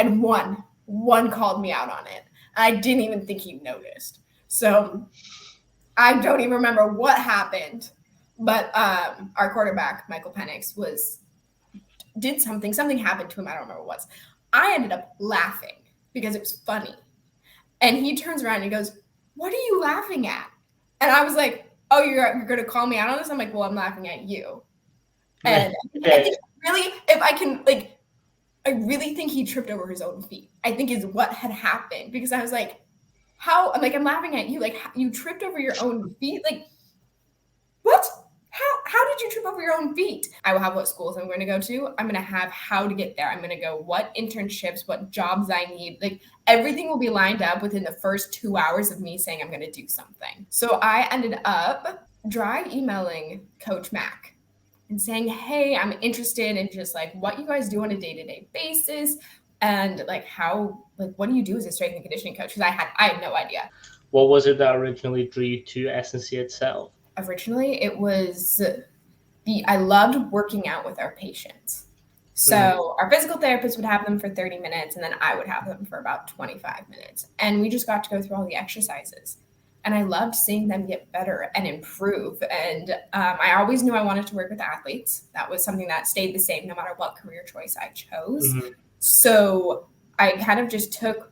had one called me out on it. I didn't even think he noticed. So I don't even remember what happened, but our quarterback, Michael Penix, did something happened to him. I don't remember what it was. I ended up laughing because it was funny. And he turns around and he goes, "What are you laughing at?" And I was like, "Oh, you're going to call me out on this?" I'm like, "Well, I'm laughing at you." And I think really, if I can, like, I really think he tripped over his own feet, I think is what had happened, because I was like, how? I'm like, I'm laughing at you. Like, you tripped over your own feet? Like, what? How did you trip over your own feet? I will have what schools I'm going to go to. I'm going to have how to get there. I'm going to go what internships, what jobs I need. Like, everything will be lined up within the first 2 hours of me saying I'm going to do something. So I ended up dry emailing Coach Mac and saying, "Hey, I'm interested in just like what you guys do on a day-to-day basis, and like how, like, what do you do as a strength and conditioning coach?" Because I had no idea. What was it that originally drew you to SNC itself? Originally, it was I loved working out with our patients. So our physical therapist would have them for 30 minutes, and then I would have them for about 25 minutes. And we just got to go through all the exercises. And I loved seeing them get better and improve. And I always knew I wanted to work with athletes. That was something that stayed the same no matter what career choice I chose. So I kind of just took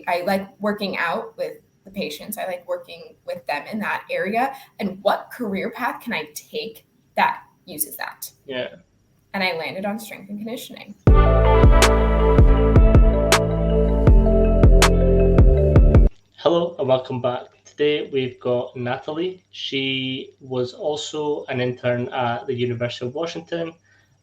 I like working out with the patients. I like working with them in that area. And what career path can I take that uses that? Yeah. And I landed on strength and conditioning. Hello and welcome back. Today we've got Natalie. She was also an intern at the University of Washington,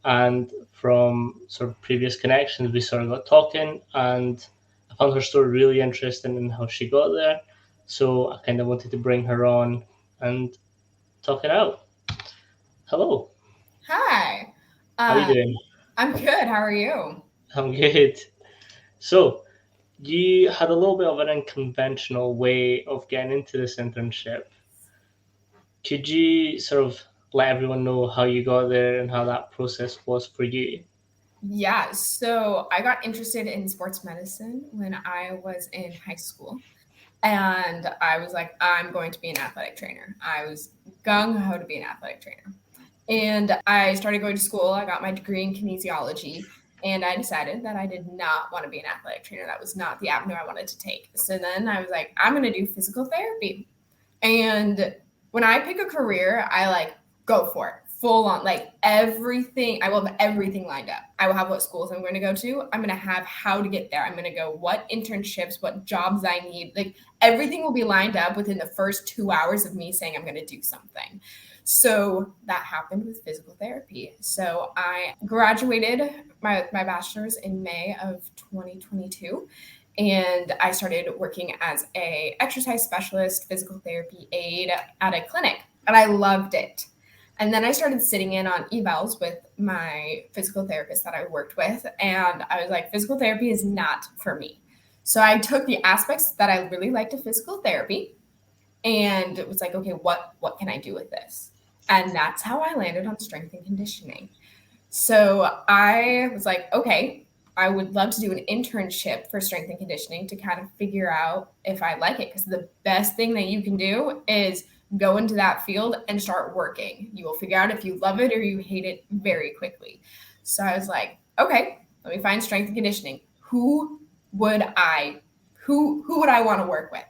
and from sort of previous connections we sort of got talking, and I found her story really interesting in how she got there. So I kind of wanted to bring her on and talk it out. Hello. Hi. How are you doing? I'm good. How are you? I'm good. So you had a little bit of an unconventional way of getting into this internship. Could you sort of let everyone know how you got there and how that process was for you? Yeah, so I got interested in sports medicine when I was in high school. And I was like, I'm going to be an athletic trainer. I was gung ho to be an athletic trainer. And I started going to school. I got my degree in kinesiology. And I decided that I did not want to be an athletic trainer. That was not the avenue I wanted to take. So then I was like, I'm going to do physical therapy. And when I pick a career, I like go for it. Full on, like everything. I will have everything lined up. I will have what schools I'm going to go to. I'm going to have how to get there. I'm going to go what internships, what jobs I need. Like everything will be lined up within the first 2 hours of me saying I'm going to do something. So that happened with physical therapy. So I graduated my bachelor's in May of 2022. And I started working as a exercise specialist, physical therapy aide at a clinic. And I loved it. And then I started sitting in on evals with my physical therapist that I worked with. And I was like, physical therapy is not for me. So I took the aspects that I really liked of physical therapy and it was like, okay, what can I do with this? And that's how I landed on strength and conditioning. So I was like, okay, I would love to do an internship for strength and conditioning to kind of figure out if I like it. Because the best thing that you can do is go into that field and start working. You will figure out if you love it or you hate it very quickly. So I was like, okay, let me find strength and conditioning. Who would I want to work with?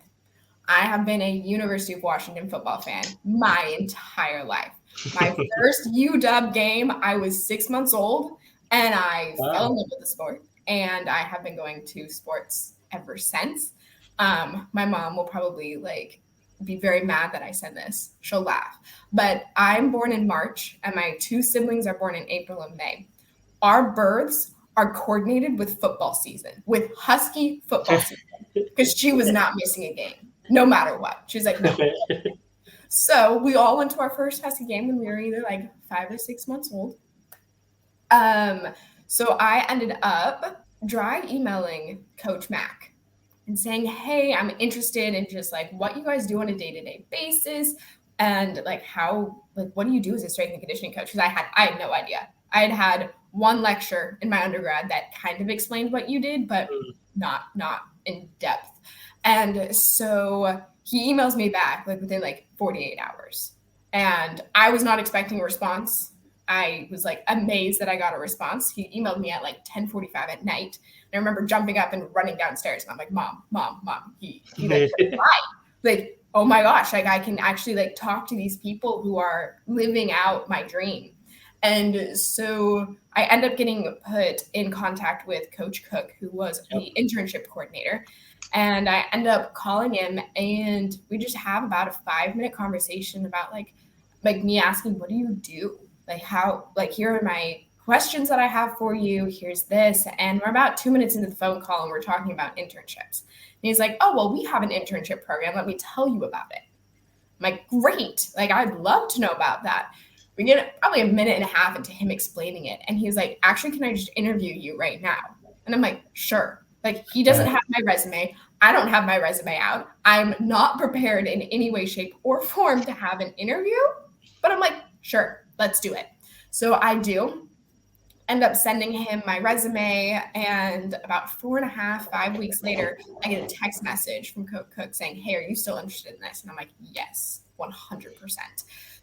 I have been a University of Washington football fan my entire life. My first Udub game, I was 6 months old, and I fell in love with the sport. And I have been going to sports ever since. My mom will probably be very mad that I said this. She'll laugh. But I'm born in March, and my two siblings are born in April and May. Our births are coordinated with football season, with Husky football season, because she was not missing a game, no matter what. She was like, no. So we all went to our first Husky game when we were either 5 or 6 months old. So I ended up dry emailing Coach Mac and saying, hey, I'm interested in just what you guys do on a day-to-day basis and how what do you do as a strength and conditioning coach? Because I had no idea. I had one lecture in my undergrad that kind of explained what you did, but not in depth. And so he emails me back like within like 48 hours. And I was not expecting a response. I was like amazed that I got a response. He emailed me at like 10:45 at night. And I remember jumping up and running downstairs and I'm like, Mom. He like replied. Like, oh my gosh, like I can actually like talk to these people who are living out my dream. And so I end up getting put in contact with Coach Cook, who was the internship coordinator. And I end up calling him and we just have about a 5-minute conversation about like me asking, what do you do? Like how, like here are my questions that I have for you. Here's this. And we're about 2 minutes into the phone call and we're talking about internships. And he's like, oh, well, we have an internship program. Let me tell you about it. I'm like, great. Like, I'd love to know about that. We get probably a minute and a half into him explaining it. And he's like, actually, can I just interview you right now? And I'm like, sure. Like, he doesn't have my resume. I don't have my resume out. I'm not prepared in any way, shape, or form to have an interview. But I'm like, sure, let's do it. So I do. End up sending him my resume, and about 4.5, 5 weeks later, I get a text message from Coach Cook saying, hey, are you still interested in this? And I'm like, yes, 100%.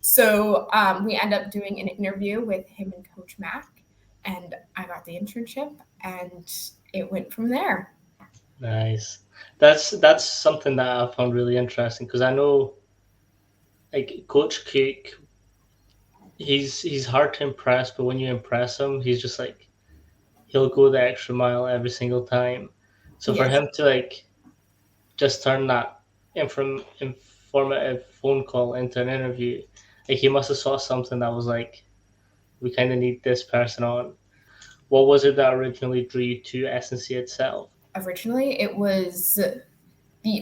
So we end up doing an interview with him and Coach Mac, and I got the internship, and it went from there. Nice. That's something that I found really interesting because I know, like Coach Cook, he's hard to impress, but when you impress him, he's just like he'll go the extra mile every single time. So for him to like just turn that informative phone call into an interview, like he must have saw something that was like, we kind of need this person on. What was it that originally drew you to SNC itself? Originally, it was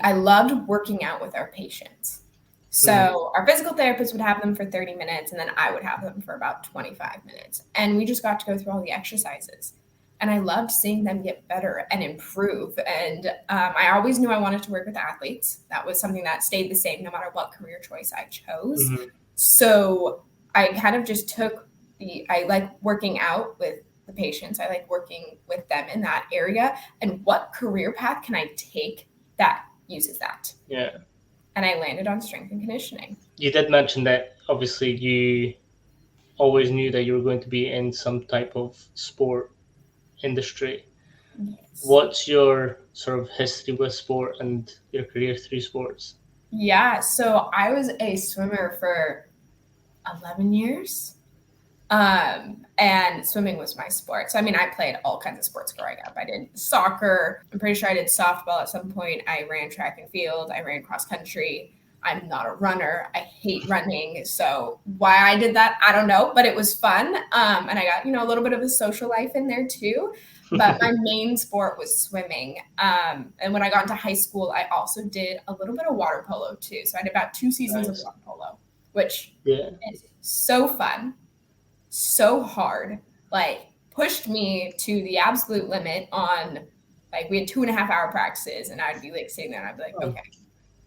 I loved working out with our patients. So our physical therapist would have them for 30 minutes and then I would have them for about 25 minutes. And we just got to go through all the exercises. And I loved seeing them get better and improve. And I always knew I wanted to work with athletes. That was something that stayed the same no matter what career choice I chose. So I kind of just took I like working out with the patients. I like working with them in that area. And what career path can I take that uses that? Yeah. And I landed on strength and conditioning. You did mention that obviously you always knew that you were going to be in some type of sport industry. Yes. What's your sort of history with sport and your career through sports? Yeah, so I was a swimmer for 11 years. And swimming was my sport. So, I mean, I played all kinds of sports growing up. I did soccer. I'm pretty sure I did softball at some point. I ran track and field. I ran cross country. I'm not a runner. I hate running. So why I did that, I don't know, but it was fun. And I got, a little bit of a social life in there too. But my main sport was swimming. And when I got into high school, I also did a little bit of water polo too. So I did about 2 seasons of water polo, which is so fun. So hard, like pushed me to the absolute limit on, like, we had 2.5-hour practices and I'd be like sitting there and I'd be like, okay,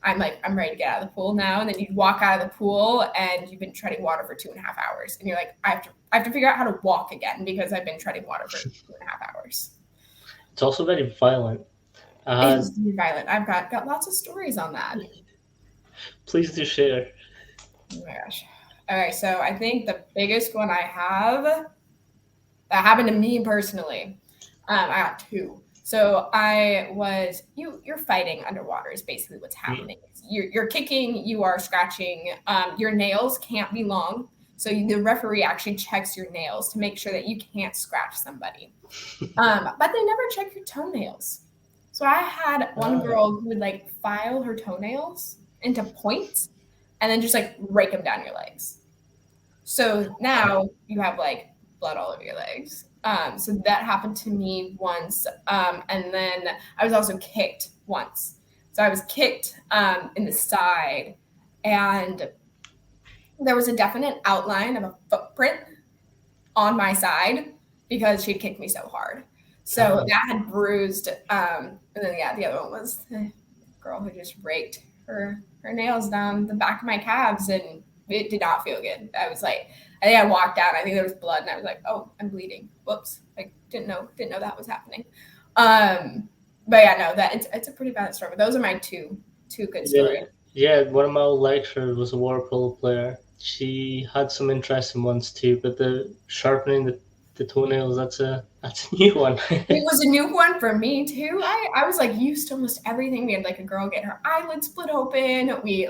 I'm ready to get out of the pool now. And then you'd walk out of the pool and you've been treading water for 2.5 hours. And you're like, I have to figure out how to walk again because I've been treading water for 2.5 hours. It's also very violent. It's very violent. I've got lots of stories on that. Please do share. Oh my gosh. All right, so I think the biggest one I have that happened to me personally, I got 2. So you're fighting underwater is basically what's happening. You're kicking, you are scratching. Your nails can't be long. So the referee actually checks your nails to make sure that you can't scratch somebody. But they never check your toenails. So I had one girl who would like file her toenails into points and then just like rake them down your legs. So now you have like blood all over your legs. So that happened to me once. And then I was also kicked once. So I was kicked in the side and there was a definite outline of a footprint on my side because she'd kicked me so hard. So that had bruised. And then, the other one was the girl who just raked her nails down the back of my calves and it did not feel good. I was like, I think I walked out. I think there was blood, and I was like, "Oh, I'm bleeding. Whoops! Like didn't know that was happening." But yeah, no, that it's a pretty bad story. But those are my two good stories. Yeah. One of my old lecturers was a water polo player. She had some interesting ones too, but the sharpening the toenails, that's a new one. It was a new one for me too. I was like used to almost everything. We had like a girl get her eyelid split open. We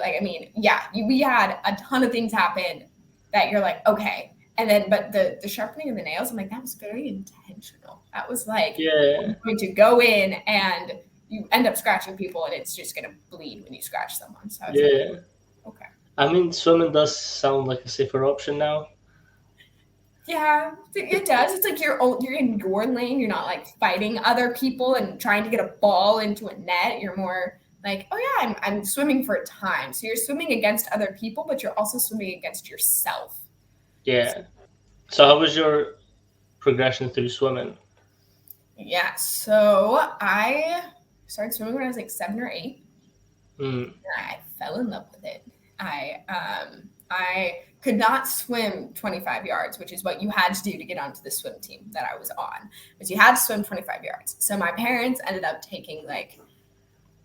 had a ton of things happen that you're like, okay. And then, but the sharpening of the nails, I'm like, that was very intentional. That was like, Yeah. I'm going to go in and you end up scratching people and it's just going to bleed when you scratch someone. So I was like, Yeah. okay. I mean, swimming does sound like a safer option now. Yeah, it does. It's like you're in your lane. You're not like fighting other people and trying to get a ball into a net. You're more like, oh yeah, I'm swimming for a time. So you're swimming against other people, but you're also swimming against yourself. Yeah. So how was your progression through swimming? Yeah. So I started swimming when I was like 7 or 8. Mm. I fell in love with it. I could not swim 25 yards, which is what you had to do to get onto the swim team that I was on. But you had to swim 25 yards. So my parents ended up taking like,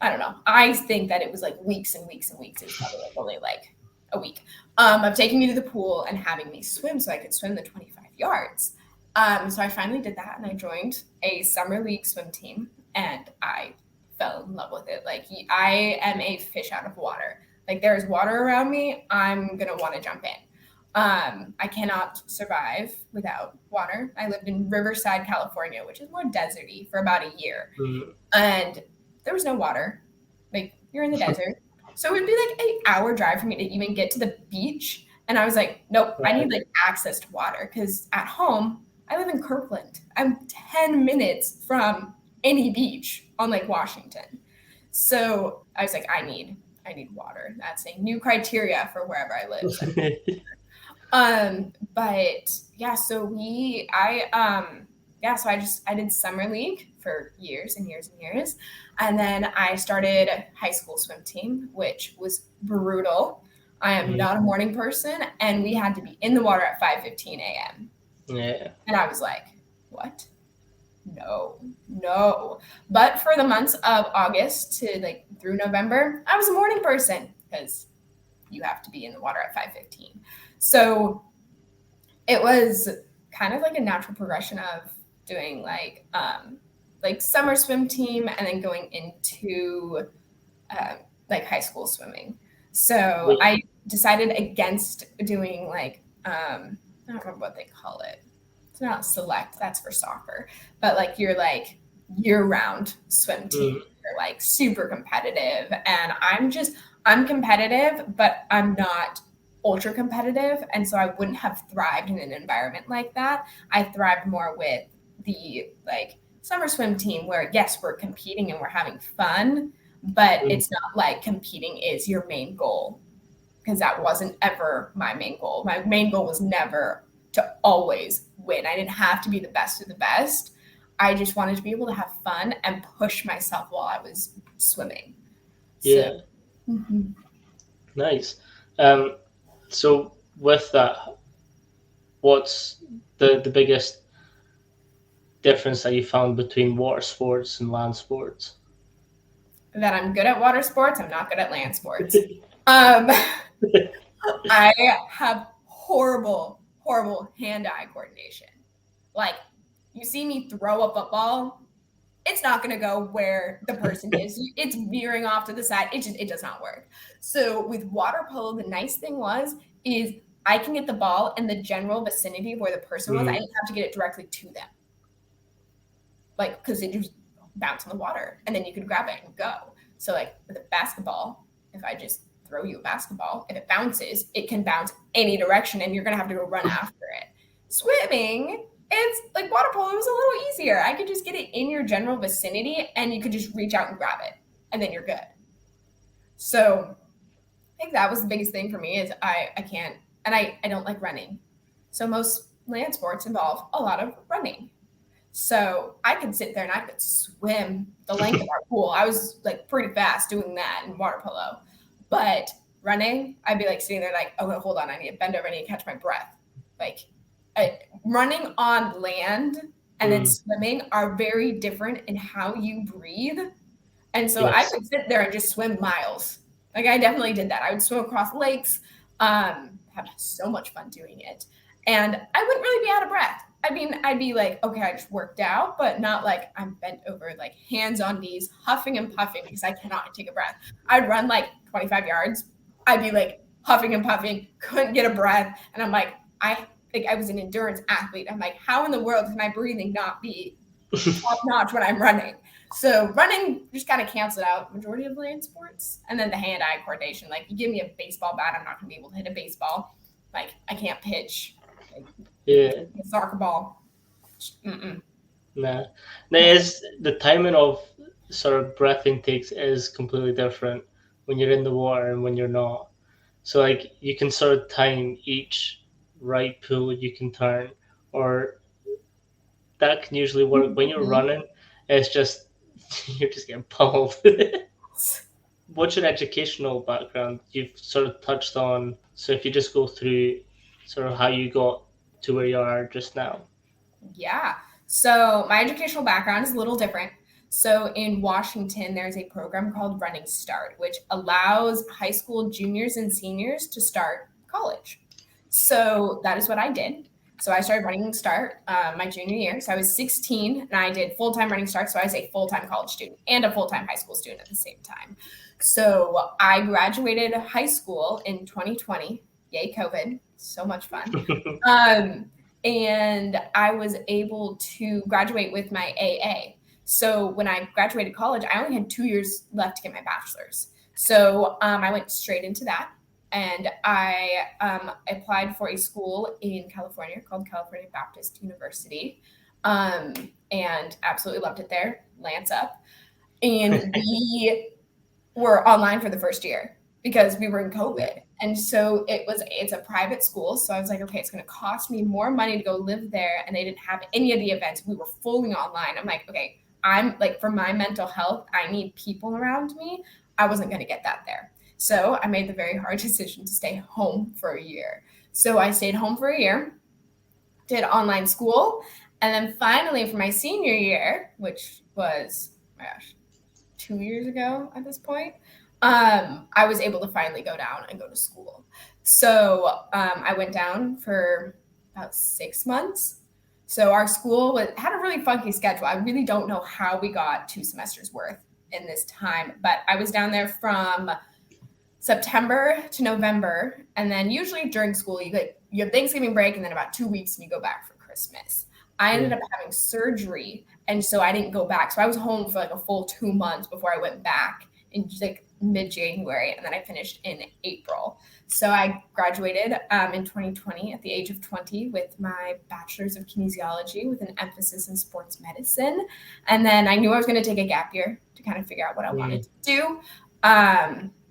I don't know. I think that it was like weeks and weeks and weeks. It was probably like only like a week of taking me to the pool and having me swim so I could swim the 25 yards. So I finally did that and I joined a summer league swim team and I fell in love with it. Like I am a fish out of water. Like there's water around me, I'm gonna want to jump in. I cannot survive without water. I lived in Riverside, California, which is more deserty for about a year, Mm. and there was no water. Like you're in the desert, so it would be like an hour drive for me to even get to the beach. And I was like, nope, I need Right. like access to water because at home I live in Kirkland. I'm 10 minutes from any beach on Lake Washington. So I was like, I need water. That's a new criteria for wherever I live. So, but yeah, so I did summer league for years and years and years. And then I started high school swim team, which was brutal. I am Mm. not a morning person, and we had to be in the water at 5:15 a.m. Yeah. And I was like, what? No, no. But for the months of August to like through November, I was a morning person because you have to be in the water at 5:15. So it was kind of like a natural progression of doing like summer swim team and then going into like high school swimming. So Wait. I decided against doing like I don't remember what they call it. It's not select, that's for soccer, but like you're like year-round swim team. Mm. You're like super competitive, and I'm competitive, but I'm not ultra competitive, and so I wouldn't have thrived in an environment like that. I thrived more with the like summer swim team where yes, we're competing and we're having fun, but Mm. it's not like competing is your main goal because that wasn't ever my main goal. My main goal was never to always win. I didn't have to be the best of the best. I just wanted to be able to have fun and push myself while I was swimming. So, Yeah. mhm. Nice. So with that, what's the biggest difference that you found between water sports and land sports? That I'm good at water sports, I'm not good at land sports. Um, I have horrible, horrible hand-eye coordination. Like, you see me throw a football, it's not going to go where the person is. It's veering off to the side. It does not work. So with water polo, the nice thing is I can get the ball in the general vicinity of where the person was. I Mm. didn't have to get it directly to them, like because it just bounce in the water and then you could grab it and go. So like with a basketball, if I just throw you a basketball, if it bounces, it can bounce any direction and you're gonna have to go run after it. Swimming, it's like water polo was a little easier. I could just get it in your general vicinity and you could just reach out and grab it and then you're good. So I think that was the biggest thing for me is I can't and I don't like running. So most land sports involve a lot of running. So I could sit there and I could swim the length of our pool. I was like pretty fast doing that in water polo. But running, I'd be like sitting there like, oh, hold on, I need to bend over, I need to catch my breath. like uh, running on land and then Mm, swimming are very different in how you breathe. And so I yes. could sit there and just swim miles. Like I definitely did that. I would swim across lakes, have so much fun doing it. And I wouldn't really be out of breath. I mean, I'd be like, okay, I just worked out, but not like I'm bent over, like hands on knees, huffing and puffing because I cannot take a breath. I'd run like 25 yards. I'd be like huffing and puffing, couldn't get a breath. And I'm like, I was an endurance athlete. I'm like, how in the world can my breathing not be top notch when I'm running? So running just kind of cancels out majority of land sports. And then the hand-eye coordination. Like you give me a baseball bat, I'm not gonna be able to hit a baseball. Like I can't pitch. Like Yeah. a soccer ball. Mm-mm. Nah. Now, is the timing of sort of breath intakes is completely different when you're in the water and when you're not. So like you can sort of time each right pull you can turn, or that can usually work. When you're Mm-hmm. running, it's just you're just getting pummeled. What's your educational background? You've sort of touched on. So if you just go through sort of how you got to where you are just now. Yeah. So my educational background is a little different. So in Washington, there's a program called Running Start, which allows high school juniors and seniors to start college. So that is what I did. So I started Running Start my junior year. So I was 16 and I did full time Running Start. So I was a full time college student and a full time high school student at the same time. So I graduated high school in 2020. Yay, COVID. So much fun. Um, and I was able to graduate with my AA. So when I graduated college, I only had 2 years left to get my bachelor's. So I went straight into that, and I applied for a school in California called California Baptist University, and absolutely loved it there. Lance up, and we were online for the first year because we were in COVID. And so it's a private school. So I was like, okay, it's going to cost me more money to go live there. And they didn't have any of the events. We were fully online. I'm like, okay, I'm like, for my mental health, I need people around me. I wasn't going to get that there. So I made the very hard decision to stay home for a year. So I stayed home for a year, did online school. And then finally, for my senior year, which was, my gosh, 2 years ago at this point, I was able to finally go down and go to school. So I went down for about 6 months. So our school had a really funky schedule. I really don't know how we got 2 semesters worth in this time, but I was down there from September to November, and then usually during school you have Thanksgiving break, and then about 2 weeks and you go back for Christmas. I ended Yeah. up having surgery, and so I didn't go back. So I was home for like a full 2 months before I went back in like mid-January, and then I finished in April. So I graduated in 2020 at the age of 20 with my bachelor's of kinesiology with an emphasis in sports medicine, and then I knew I was going to take a gap year to kind of figure out what I wanted to do.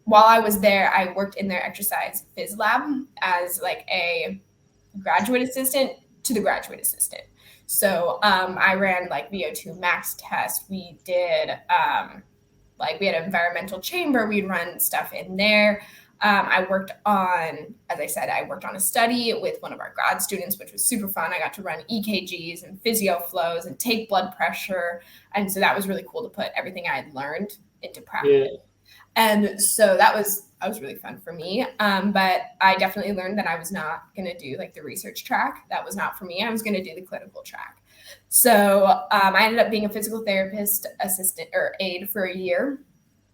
While I was there, I worked in their exercise phys lab as like a graduate assistant to the graduate assistant. So I ran like VO2 max tests. We did like we had an environmental chamber. We'd run stuff in there. I worked on, as I said, I worked on a study with one of our grad students, which was super fun. I got to run EKGs and physio flows and take blood pressure. And so that was really cool to put everything I had learned into practice. Yeah. And so that was really fun for me. But I definitely learned that I was not going to do like the research track. That was not for me. I was going to do the clinical track. So I ended up being a physical therapist assistant or aide for a year.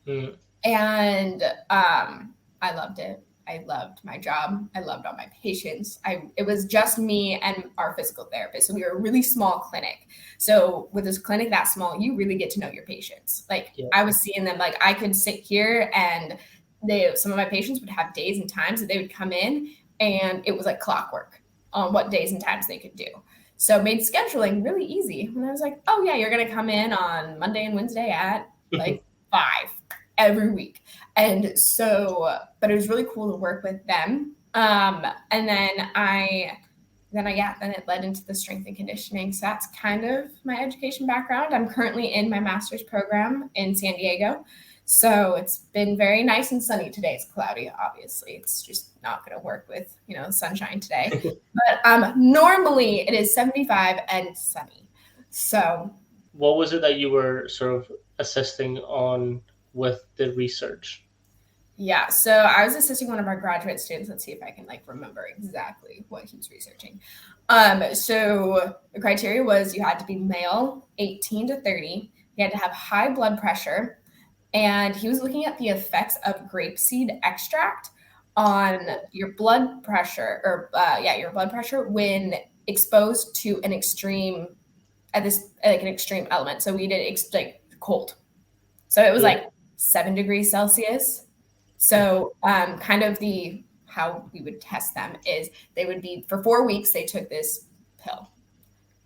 Mm. And I loved it. I loved my job. I loved all my patients. It was just me and our physical therapist. So we were a really small clinic. So with this clinic that small, you really get to know your patients. Like Yeah. I was seeing them, like I could sit here and some of my patients would have days and times that they would come in, and it was like clockwork on what days and times they could do. So it made scheduling really easy. And I was like, oh yeah, you're going to come in on Monday and Wednesday at like 5 every week. And so, but it was really cool to work with them. And then it led into the strength and conditioning. So that's kind of my education background. I'm currently in my master's program in San Diego. So it's been very nice and sunny today. It's cloudy, obviously. It's just not going to work with, sunshine today. But normally it is 75 and sunny. So What was it that you were sort of assisting on with the research? yeah, so I was assisting one of our graduate students. Let's see if I can remember exactly what he was researching. So the criteria was you had to be male, 18 to 30. You had to have high blood pressure, and he was looking at the effects of grapeseed extract on your blood pressure, or your blood pressure when exposed to an extreme an extreme element. So we did cold. So it was Yeah. 7 degrees Celsius. So kind of how we would test them is they would be for 4 weeks. They took this pill.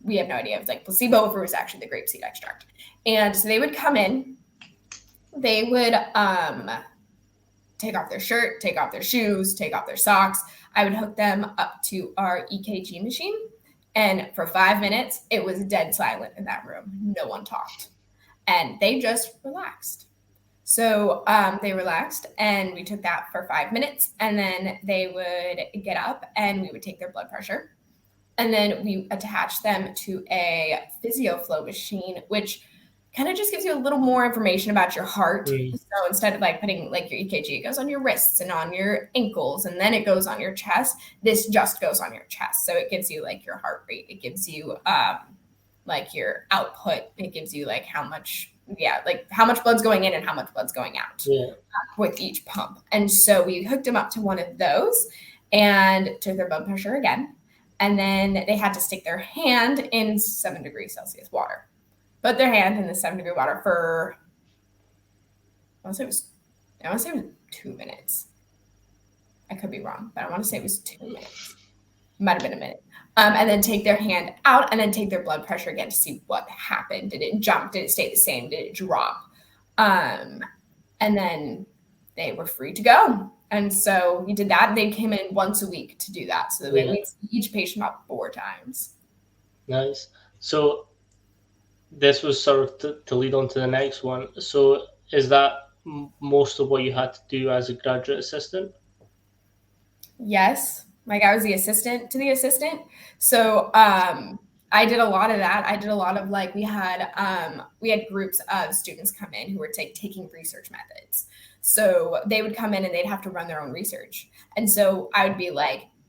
We have no idea if it's placebo or if it was actually the grapeseed extract. And so they would come in. They would take off their shirt, take off their shoes, take off their socks. I would hook them up to our EKG machine. And for 5 minutes, it was dead silent in that room. No one talked. And they just relaxed. So they relaxed, and we took that for 5 minutes, and then they would get up, and we would take their blood pressure, and then we attach them to a PhysioFlow machine, which kind of just gives you a little more information about your heart. Mm. So instead of putting your EKG, it goes on your wrists and on your ankles, and then it goes on your chest. This just goes on your chest, so it gives you your heart rate. It gives you your output. It gives you how much blood's going in and how much blood's going out with each pump. And so we hooked them up to one of those and took their blood pressure again. And then they had to stick their hand in 7 degrees Celsius water. Put their hand in the 7-degree water for, I want to say it was 2 minutes. I could be wrong, but I want to say it was 2 minutes. Might have been a minute. And then take their hand out and then take their blood pressure again to see what happened. Did it jump? Did it stay the same? Did it drop? And then they were free to go. And so we did that. They came in once a week to do that. So we see each patient about 4 times. Nice. So this was sort of to lead on to the next one. So is that most of what you had to do as a graduate assistant? Yes. I was the assistant to the assistant. So I did a lot of that. I did a lot of we had groups of students come in who were taking research methods. So they would come in and they'd have to run their own research. And so I would be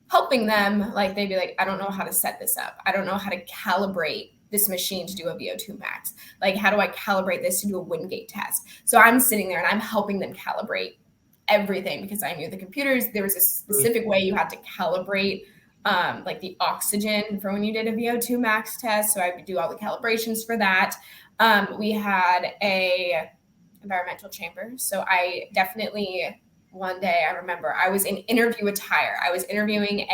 helping them. They'd be I don't know how to set this up. I don't know how to calibrate this machine to do a VO2 max. How do I calibrate this to do a Wingate test? So I'm sitting there and I'm helping them calibrate everything because I knew the computers. There was a specific way you had to calibrate the oxygen for when you did a VO2 max test. So I would do all the calibrations for that. We had a environmental chamber. So I definitely, one day I remember I was in interview attire. I was interviewing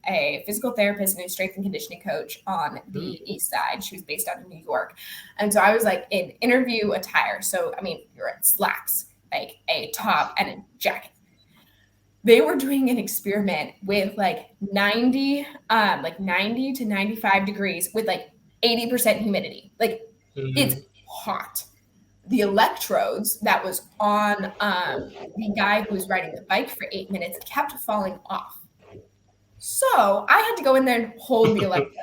a physical therapist and a strength and conditioning coach on the east side. She was based out of New York. And so I was in interview attire. So, you're at slacks, a top and a jacket. They were doing an experiment with 90 to 95 degrees with 80% humidity. It's hot. The electrodes that was on the guy who was riding the bike for 8 minutes kept falling off. So I had to go in there and hold the electrode,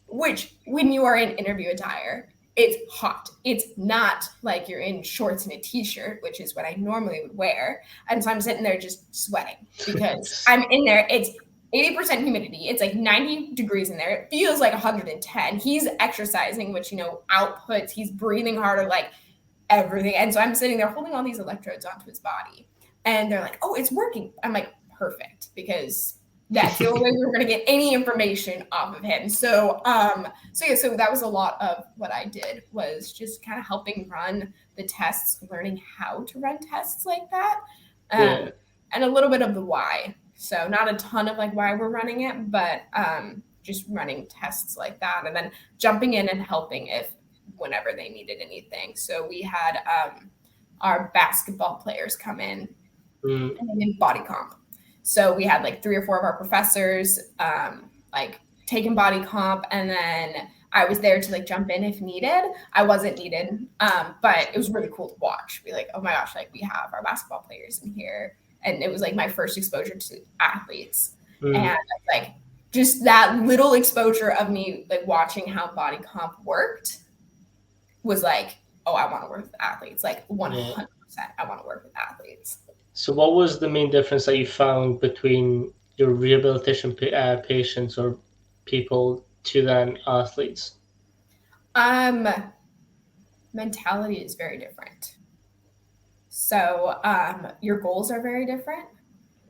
which when you are in interview attire, it's hot. It's not you're in shorts and a t-shirt, which is what I normally would wear. And so I'm sitting there just sweating because I'm in there. It's 80% humidity. It's 90 degrees in there. It feels 110. He's exercising, which, outputs. He's breathing harder, everything. And so I'm sitting there holding all these electrodes onto his body. And they're oh, it's working. I'm perfect, because that's the only way we were going to get any information off of him. So that was a lot of what I did, was just kind of helping run the tests, learning how to run tests like that, and a little bit of the why. So not a ton of why we're running it, but just running tests like that, and then jumping in and helping whenever they needed anything. So we had our basketball players come in and they did body comp. So we had 3 or 4 of our professors taking body comp, and then I was there to like jump in if needed. I wasn't needed, but it was really cool to watch. Be like, oh my gosh, like we have our basketball players in here, and it was like my first exposure to athletes, and like just that little exposure of me like watching how body comp worked was like, oh, I want to work with athletes, like 100%. I want to work with athletes. So, what was the main difference that you found between your rehabilitation patients or people to then athletes? Mentality is very different. So, your goals are very different.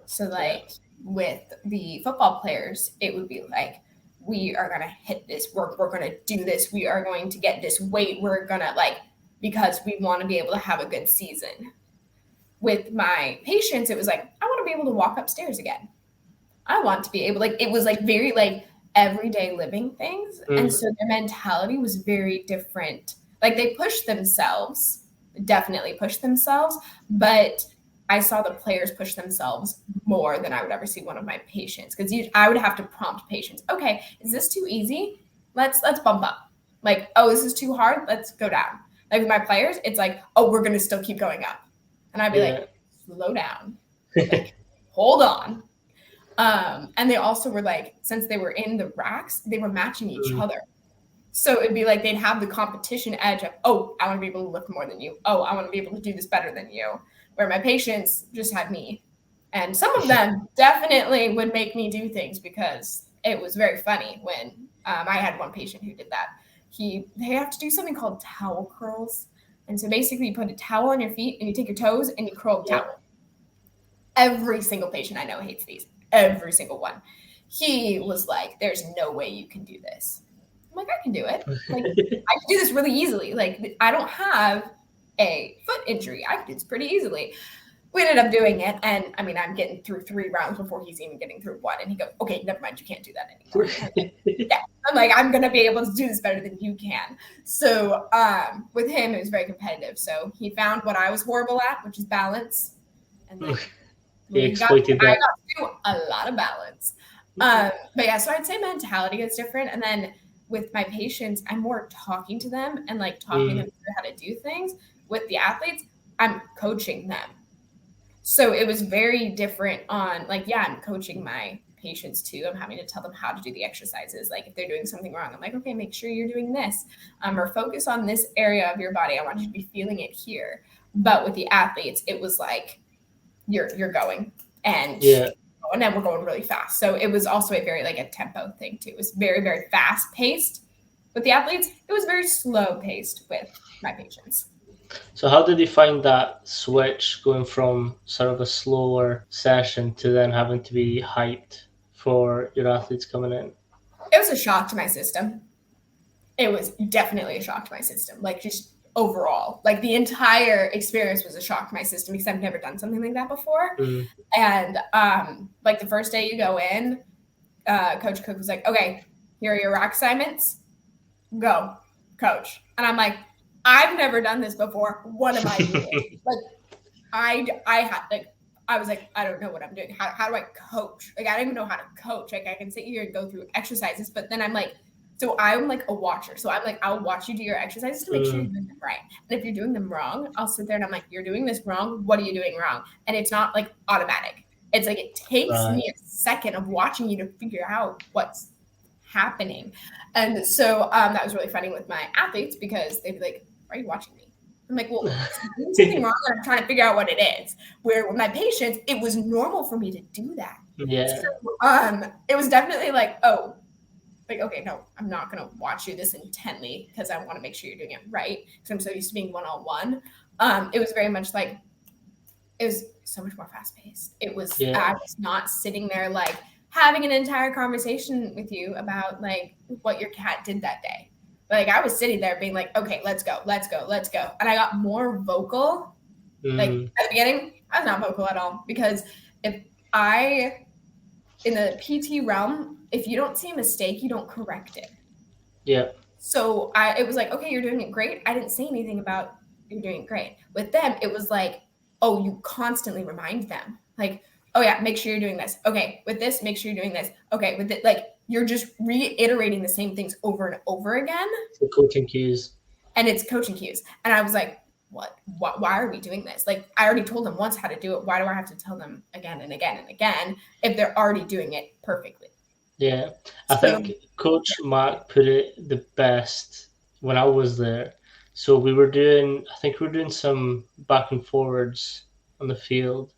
So, like with the football players, it would be like, we are going to hit this, we're going to do this, we are going to get this weight, we're going to like, because we want to be able to have a good season. With my patients, it was like, I want to be able to walk upstairs again. I want to be able, like, it was like very like everyday living things. And so their mentality was very different. Like they pushed themselves, definitely pushed themselves, but I saw the players push themselves more than I would ever see one of my patients. Because I would have to prompt patients, okay, is this too easy? Let's bump up. Like, oh, this is too hard? Let's go down. Like with my players, it's like, oh, we're going to still keep going up. And I'd be like, slow down. Like, hold on. And they also were like, since they were in the racks, they were matching each other. So it'd be like they'd have the competition edge of, oh, I want to be able to lift more than you. Oh, I want to be able to do this better than you. Where my patients just had me. And some of them definitely would make me do things because it was very funny when I had one patient who did that. They have to do something called towel curls. And so basically you put a towel on your feet and you take your toes and you curl the towel. Every single patient I know hates these. Every single one. He was like, there's no way you can do this. I'm like, I can do it. Like, I can do this really easily. Like, I don't have a foot injury. I can do this pretty easily. We ended up doing it. And I mean, I'm getting through 3 rounds before he's even getting through 1. And he goes, okay, never mind. You can't do that anymore. I'm like, I'm going to be able to do this better than you can. So with him, it was very competitive. So he found what I was horrible at, which is balance. And then I got to do a lot of balance. But yeah, so I'd say mentality is different. And then with my patients, I'm more talking to them and like talking them through how to do things. With the athletes, I'm coaching them. So it was very different on like, yeah, I'm coaching my patients too. I'm having to tell them how to do the exercises. Like if they're doing something wrong, I'm like, okay, make sure you're doing this, or focus on this area of your body. I want you to be feeling it here. But with the athletes, it was like, you're going and then we're going really fast. So it was also a very like a tempo thing too. It was very, very fast paced with the athletes. It was very slow paced with my patients. So how did you find that switch going from sort of a slower session to then having to be hyped for your athletes coming in? It was a shock to my system. It was definitely a shock to my system. Like just overall, like the entire experience was a shock to my system because I've never done something like that before. And like the first day you go in, Coach Cook was like, okay, here are your rack assignments. Go, coach. And I'm like, I've never done this before. What am I doing? Like I was like, I don't know what I'm doing. How do I coach? Like I don't even know how to coach. Like I can sit here and go through exercises, but then I'm like, so I'm like a watcher. So I'm like, I'll watch you do your exercises to make sure you're doing them right. And if you're doing them wrong, I'll sit there and I'm like, you're doing this wrong. What are you doing wrong? And it's not like automatic. It's like it takes me a second of watching you to figure out what's happening. And so that was really funny with my athletes because they'd be like, why are you watching me? I'm like, well, I'm doing something wrong and I'm trying to figure out what it is. Where with my patients, it was normal for me to do that. Yeah. So, it was definitely like, oh, like, okay, no, I'm not going to watch you this intently because I want to make sure you're doing it right. Because I'm so used to being one-on-one. It was very much like, it was so much more fast-paced. It was, I was not sitting there like having an entire conversation with you about like what your cat did that day. Like I was sitting there being like, okay, let's go. And I got more vocal. Like at the beginning, I was not vocal at all because in the PT realm, if you don't see a mistake, you don't correct it. Yeah. So it was like, okay, you're doing it great. I didn't say anything about you're doing it great. With them, it was like, oh, you constantly remind them. Like, oh yeah, make sure you're doing this. Okay, with this, make sure you're doing this. Okay, with it, like you're just reiterating the same things over and over again. The coaching cues. And it's coaching cues. And I was like, what? Why are we doing this? Like, I already told them once how to do it. Why do I have to tell them again and again and again if they're already doing it perfectly? Yeah, I So, think Coach Mark put it the best when I was there. So I think we were doing some back and forwards on the field,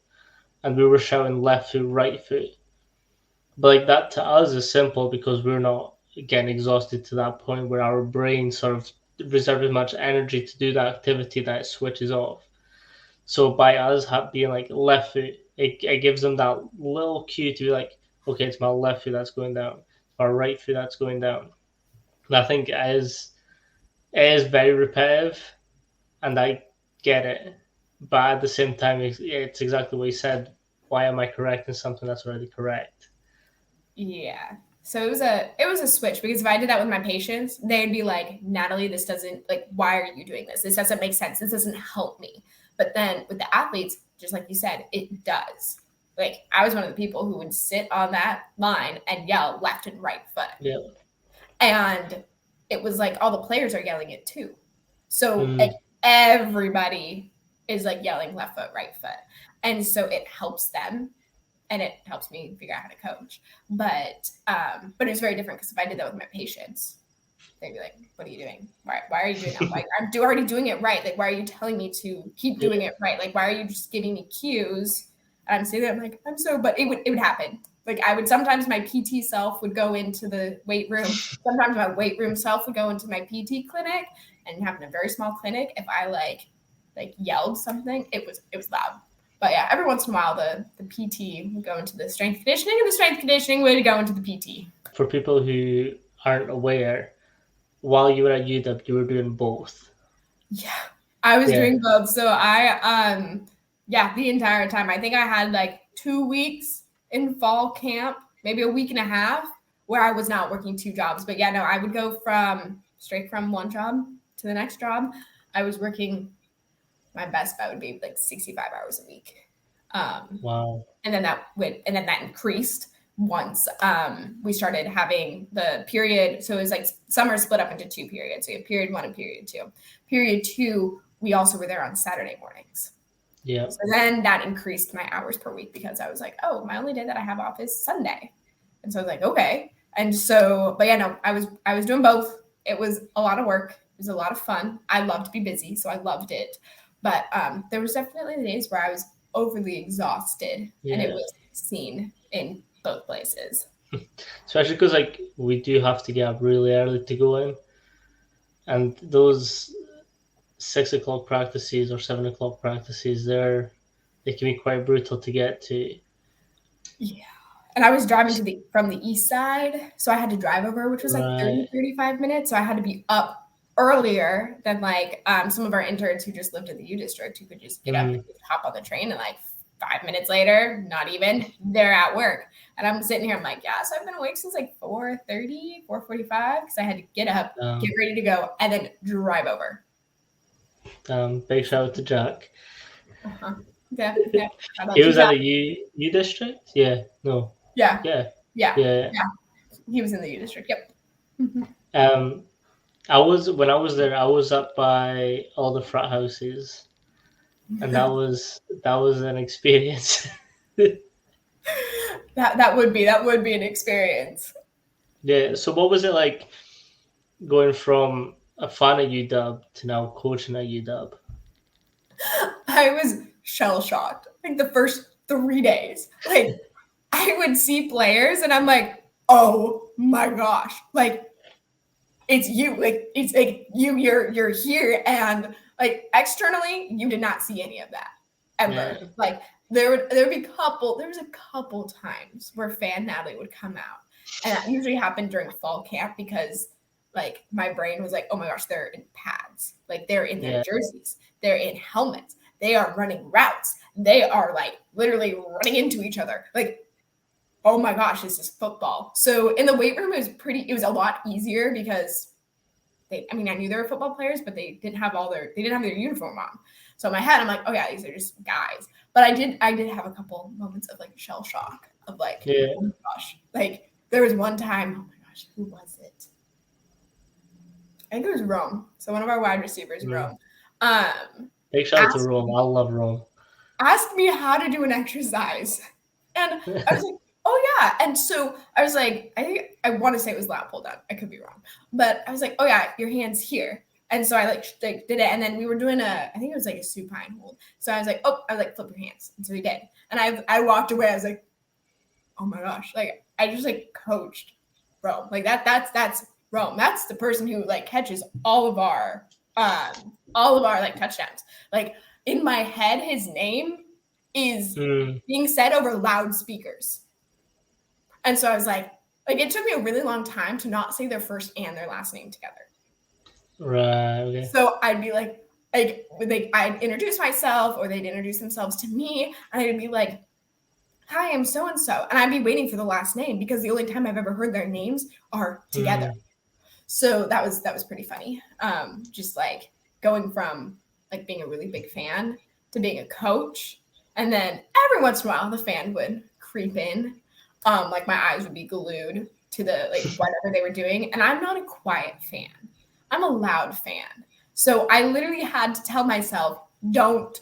and we were shouting left foot, right foot. But like that to us is simple because we're not getting exhausted to that point where our brain sort of reserves as much energy to do that activity that it switches off. So by us being like left foot, it gives them that little cue to be like, okay, it's my left foot that's going down, it's my right foot that's going down. And I think it is very repetitive, and I get it, but at the same time, it's exactly what you said. Why am I correcting something that's already correct? yeah. So it was a switch, because if I did that with my patients, they'd be like, Natalie, this doesn't, like, why are you doing this? This doesn't make sense. This doesn't help me. But then with the athletes, just like you said, it does. Like, I was one of the people who would sit on that line and yell left and right foot. Yeah. And it was like all the players are yelling it too. So like, Mm. everybody is like yelling left foot, right foot. And so it helps them, and it helps me figure out how to coach. But it's very different, because if I did that with my patients, they'd be like, what are you doing? Why are you doing that? Why, I'm already doing it right. Like, why are you telling me to keep doing it right? Like, why are you just giving me cues? And I'm sitting there, I'm like, but it would happen. Like, I would sometimes, my PT self would go into the weight room. Sometimes my weight room self would go into my PT clinic, and having a very small clinic, if I like yelled something, it was loud. But yeah, every once in a while, the PT would go into the strength conditioning, and the strength conditioning would go into the PT. For people who aren't aware, while you were at UW, you were doing both. Yeah, I was Yeah. doing both. So the entire time. I think I had like 2 weeks in fall camp, maybe a week and a half, where I was not working 2 jobs. But yeah, no, I would go straight from one job to the next job. I was working, my best bet would be like 65 hours a week. Wow. And then that increased once we started having the period. So it was like summer split up into 2 periods. So you have period 1 and period 2. Period 2, we also were there on Saturday mornings. Yeah. So then that increased my hours per week, because I was like, oh, my only day that I have off is Sunday. And so I was like, okay. And so, but yeah, no, I was doing both. It was a lot of work. It was a lot of fun. I loved to be busy, so I loved it. But there was definitely the days where I was overly exhausted, and it was seen in both places. Especially because like we do have to get up really early to go in, and those 6 o'clock practices or 7 o'clock practices, they can be quite brutal to get to. Yeah. And I was driving from the east side, so I had to drive over, which was like Right. 35 minutes. So I had to be up earlier than like some of our interns who just lived in the U district, who could just get up and just hop on the train, and like 5 minutes later, not even, they're at work. And I'm sitting here, I'm like, yeah, so I've been awake since like 4:30, 4:45, because I had to get up, get ready to go, and then drive over. Big shout out to Jack. Yeah. He was at the U district? Yeah. No. Yeah. Yeah. Yeah. Yeah. He was in the U district. Yep. When I was there, I was up by all the frat houses, and that was an experience. that would be an experience. Yeah. So what was it like going from a fan of UW to now coaching at UW? I was shell shocked. Like the first 3 days, like I would see players, and I'm like, oh my gosh, like it's you, like it's like you're here, and like externally, you did not see any of that ever. Yeah. Like there was a couple times where fan Natalie would come out, and that usually happened during fall camp, because like my brain was like, oh my gosh, they're in pads, like they're in their jerseys, they're in helmets, they are running routes, they are like literally running into each other, like, oh my gosh, this is football. So in the weight room, it was a lot easier, because I knew they were football players, but they didn't have their uniform on. So in my head, I'm like, oh yeah, these are just guys. But I did have a couple moments of like shell shock of like, oh my gosh, like there was one time, oh my gosh, who was it? I think it was Rome. So one of our wide receivers, Rome, Big shout out to Rome. I love Rome. asked me how to do an exercise. And I was like, oh yeah. And so I was like, I want to say it was lat pull down. I could be wrong. But I was like, oh yeah, your hand's here. And so I like did it. And then we were doing I think it was like a supine hold. So I was like, flip your hands. And so he did. And I walked away. I was like, oh my gosh. Like I just like coached Rome. Like that's Rome. That's the person who like catches all of our like touchdowns. Like in my head, his name is being said over loudspeakers. And so I was like it took me a really long time to not say their first and their last name together. Right. Okay. So I'd be like I'd introduce myself or they'd introduce themselves to me and I'd be like, hi, I'm so-and-so. And I'd be waiting for the last name because the only time I've ever heard their names are together. So that was pretty funny. Just like going from like being a really big fan to being a coach. And then every once in a while the fan would creep in. Like my eyes would be glued to the like whatever they were doing. And I'm not a quiet fan. I'm a loud fan. So I literally had to tell myself, don't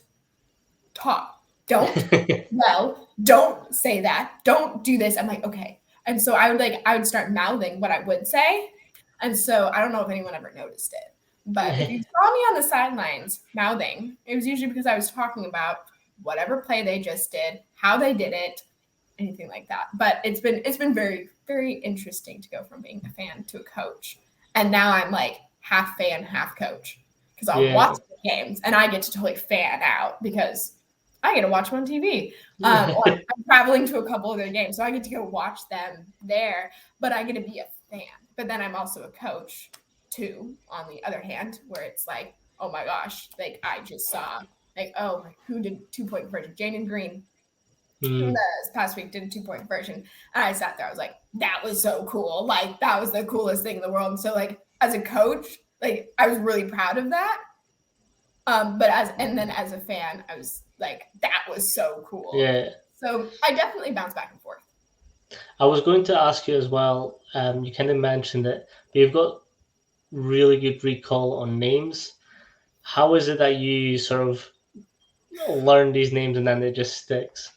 talk. Don't don't say that. Don't do this. I'm like, okay. And so I would start mouthing what I would say. And so I don't know if anyone ever noticed it. But if you saw me on the sidelines mouthing, it was usually because I was talking about whatever play they just did, how they did it, anything like that. But it's been very, very interesting to go from being a fan to a coach. And now I'm like half fan, half coach. Because I'll watch the games and I get to totally fan out because I get to watch them on TV. Or I'm traveling to a couple of their games, so I get to go watch them there. But I get to be a fan. But then I'm also a coach too, on the other hand, where it's like, oh my gosh, like I just saw, like, oh, who did 2-point conversion? Jaden Green this past week did a 2-point conversion. And I sat there, I was like, that was so cool. Like, that was the coolest thing in the world. And so, like, as a coach, like, I was really proud of that. But as a fan, I was like, that was so cool. Yeah. So I definitely bounce back and forth. I was going to ask you as well. You kind of mentioned it, but you've got really good recall on names. How is it that you sort of learn these names and then it just sticks?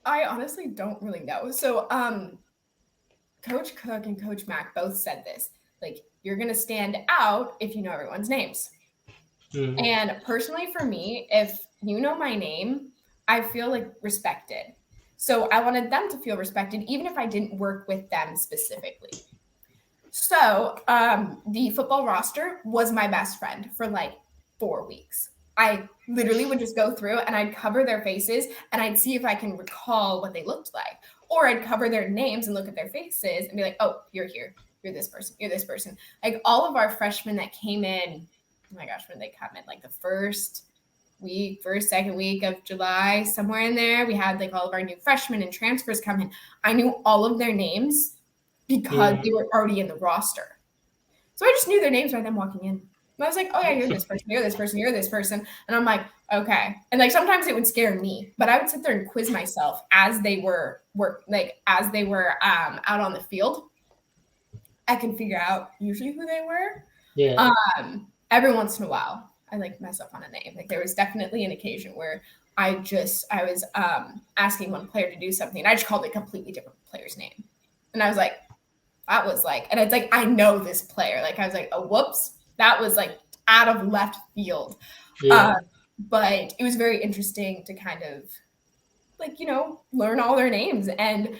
I honestly don't really know. So, Coach Cook and Coach Mack both said this. Like, you're gonna stand out if you know everyone's names. And personally, for me, if you know my name, I feel like respected. So I wanted them to feel respected, even if I didn't work with them specifically. So the football roster was my best friend for like 4 weeks. I literally would just go through and I'd cover their faces and I'd see if I can recall what they looked like. Or I'd cover their names and look at their faces and be like, oh, you're here. You're this person. You're this person. Like all of our freshmen that came in, oh my gosh, when they come in, like the second week of July, somewhere in there, we had like all of our new freshmen and transfers come in. I knew all of their names because they were already in the roster. So I just knew their names by them walking in. And I was like, oh yeah, you're this person, you're this person, you're this person. And I'm like, okay. And like sometimes it would scare me, but I would sit there and quiz myself as they were out on the field. I can figure out usually who they were. Yeah. Every once in a while, I like mess up on a name. Like there was definitely an occasion where I was asking one player to do something and I just called a completely different player's name. And I was like, that was like, and it's like, I know this player. Like I was like, oh, whoops. That was like out of left field. Yeah. But it was very interesting to kind of like, learn all their names. And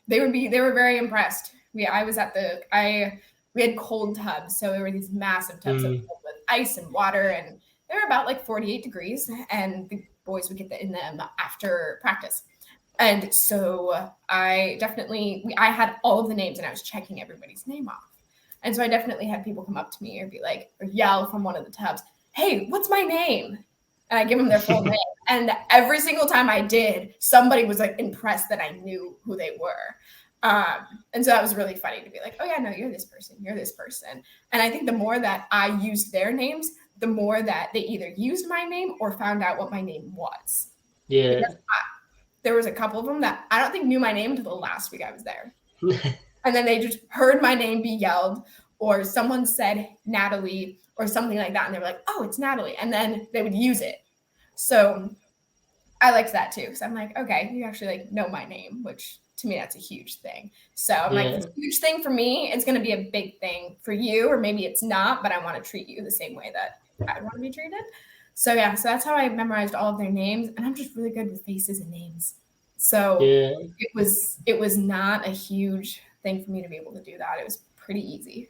they were very impressed. We had cold tubs. So there were these massive tubs with ice and water and they were about like 48 degrees and the boys would get in them after practice. And so I had all of the names and I was checking everybody's name off. And so I definitely had people come up to me or be like, or yell from one of the tubs, hey, what's my name? And I give them their full name. And every single time I did, somebody was like impressed that I knew who they were. And so that was really funny to be like, oh yeah, no, you're this person, you're this person. And I think the more that I used their names, the more that they either used my name or found out what my name was. Yeah. There was a couple of them that I don't think knew my name until the last week I was there. And then they just heard my name be yelled, or someone said Natalie or something like that. And they were like, oh, it's Natalie. And then they would use it. So I liked that too. Because I'm like, okay, you actually like know my name, which to me, that's a huge thing. So I'm like, it's a huge thing for me. It's going to be a big thing for you, or maybe it's not, but I want to treat you the same way that I want to be treated. So yeah, so that's how I memorized all of their names. And I'm just really good with faces and names. So it was not a huge thing for me to be able to do that. It was pretty easy.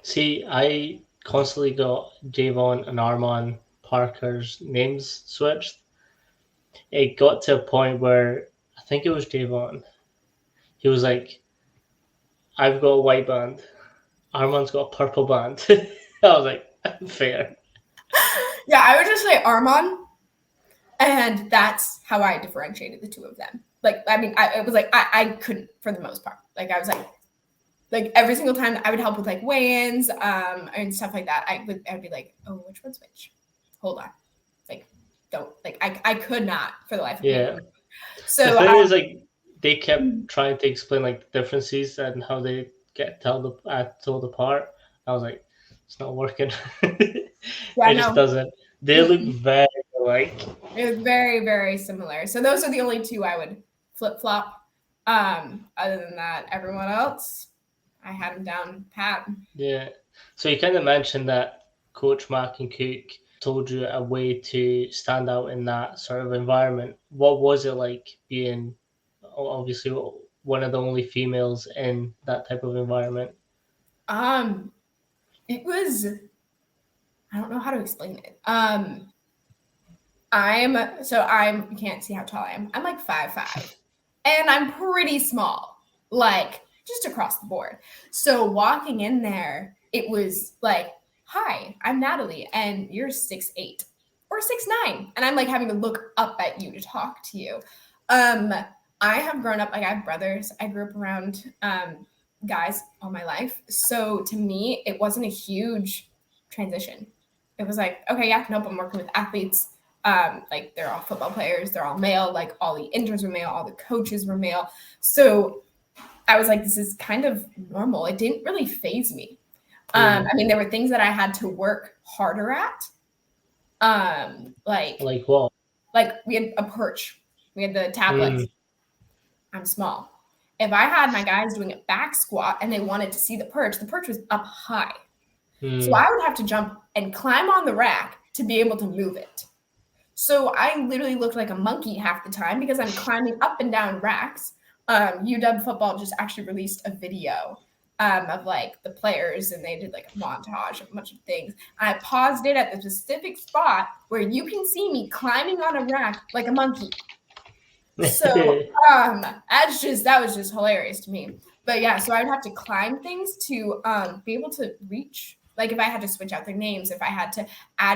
See, I constantly got Javon and Armand Parker's names switched. It got to a point where I think it was Javon. He was like, I've got a white band. Armand's got a purple band. I was like, fair. Yeah, I would just say Armand. And that's how I differentiated the two of them. Like, I mean, it was like, I couldn't for the most part. Like, I was like every single time I would help with like weigh-ins and stuff like that, I'd be like, oh, which one's which? Hold on. Like, don't, like, I could not for the life of me. So the thing is, like, they kept trying to explain like the differences and how they get told apart. I was like, it's not working. Yeah, it just doesn't. They look very alike. It was very, very similar. So those are the only two I would flip flop. Other than that, everyone else, I had them down pat. Yeah. So you kind of mentioned that Coach Mac and Cook told you a way to stand out in that sort of environment. What was it like being obviously one of the only females in that type of environment? It was, I don't know how to explain it. You can't see how tall I am. I'm like 5'5", and I'm pretty small, like just across the board. So walking in there, it was like, hi, I'm Natalie, and you're 6'8" or 6'9", and I'm like having to look up at you to talk to you. I have grown up, like I have brothers. I grew up around guys all my life. So to me, it wasn't a huge transition. It was like, okay, yeah, nope, I'm working with athletes. Like they're all football players, they're all male, like all the interns were male, all the coaches were male. So I was like, this is kind of normal. It didn't really faze me. I mean, there were things that I had to work harder at. Like what? Like we had a perch, we had the tablets. I'm small. If I had my guys doing a back squat and they wanted to see the perch was up high. So I would have to jump and climb on the rack to be able to move it. So I literally looked like a monkey half the time because I'm climbing up and down racks. Udub football just actually released a video of like the players, and they did like a montage of a bunch of things. I paused it at the specific spot where you can see me climbing on a rack like a monkey. So that was just hilarious to me. But yeah, so I would have to climb things to be able to reach. Like if I had to switch out their names, if I had to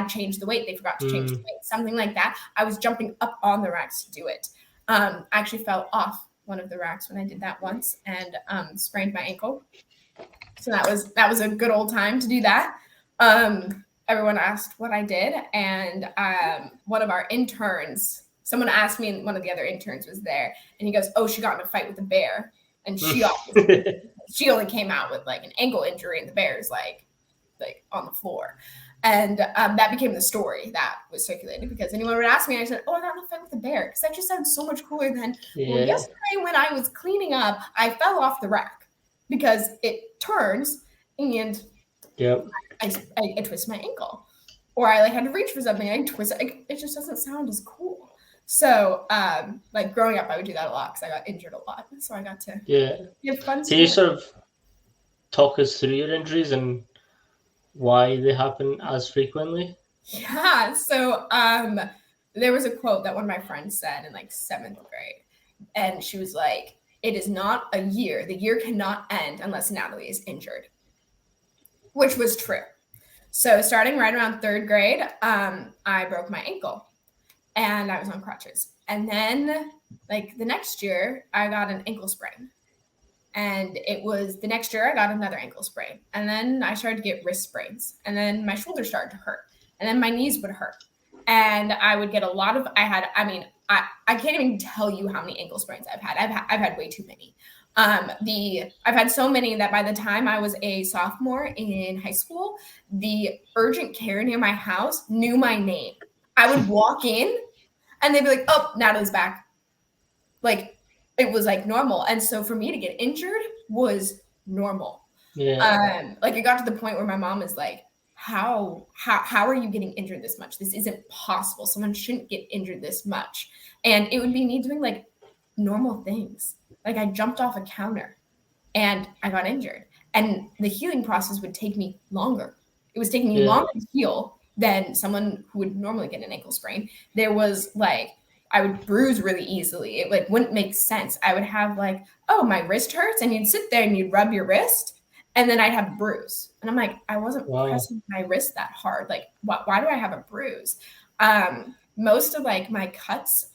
change the weight, they forgot to change the weight, something like that. I was jumping up on the racks to do it. I actually fell off one of the racks when I did that once and sprained my ankle. So that was a good old time to do that. Everyone asked what I did, and one of our interns, someone asked me, and one of the other interns was there, and he goes, "Oh, she got in a fight with a bear, and she only came out with like an ankle injury, and the bear's like on the floor." And that became the story that was circulated because anyone would ask me, I said, "Oh, I got in a fight with a bear," because that just sounds so much cooler than, well, yesterday when I was cleaning up, I fell off the rack because it turns and I twist my ankle, or I like had to reach for something, I twist it. It just doesn't sound as cool. So, like growing up, I would do that a lot because I got injured a lot. So I got to give fun. Can you sort of talk us through your injuries and why they happen as frequently? Yeah. So, there was a quote that one of my friends said in like 7th grade, and she was like, "It is not a year. The year cannot end unless Natalie is injured," which was true. So starting right around 3rd grade, I broke my ankle. And I was on crutches. And then like the next year, I got an ankle sprain. And it was the next year I got another ankle sprain. And then I started to get wrist sprains. And then my shoulder started to hurt. And then my knees would hurt. And I would get a lot of, I can't even tell you how many ankle sprains I've had. I've had way too many. I've had so many that by the time I was a sophomore in high school, the urgent care near my house knew my name. I would walk in and they'd be like, "Oh, Natalie's back." Like it was like normal. And so for me to get injured was normal. Yeah. Like it got to the point where my mom is like, how are you getting injured this much? This isn't possible. Someone shouldn't get injured this much. And it would be me doing like normal things. Like I jumped off a counter and I got injured. And the healing process would take me longer. It was taking me Yeah. longer to heal than someone who would normally get an ankle sprain. There was like I would bruise really easily. It like wouldn't make sense. I would have like, oh, my wrist hurts, and you'd sit there and you'd rub your wrist, and then I'd have a bruise. And I'm like, I wasn't Wow. pressing my wrist that hard. Like, why do I have a bruise? Most of like my cuts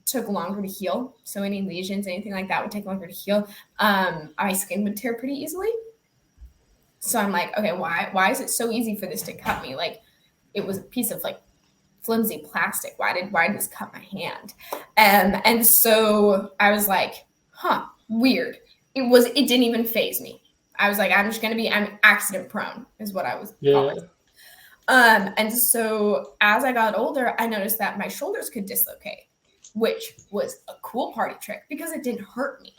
took longer to heal. So any lesions, anything like that would take longer to heal. My skin would tear pretty easily. So I'm like, okay, why is it so easy for this to cut me? Like it was a piece of like flimsy plastic. Why did this cut my hand? And so I was like, huh, weird. It didn't even faze me. I was like, I'm accident prone is what I was Yeah. And so as I got older, I noticed that my shoulders could dislocate, which was a cool party trick because it didn't hurt me.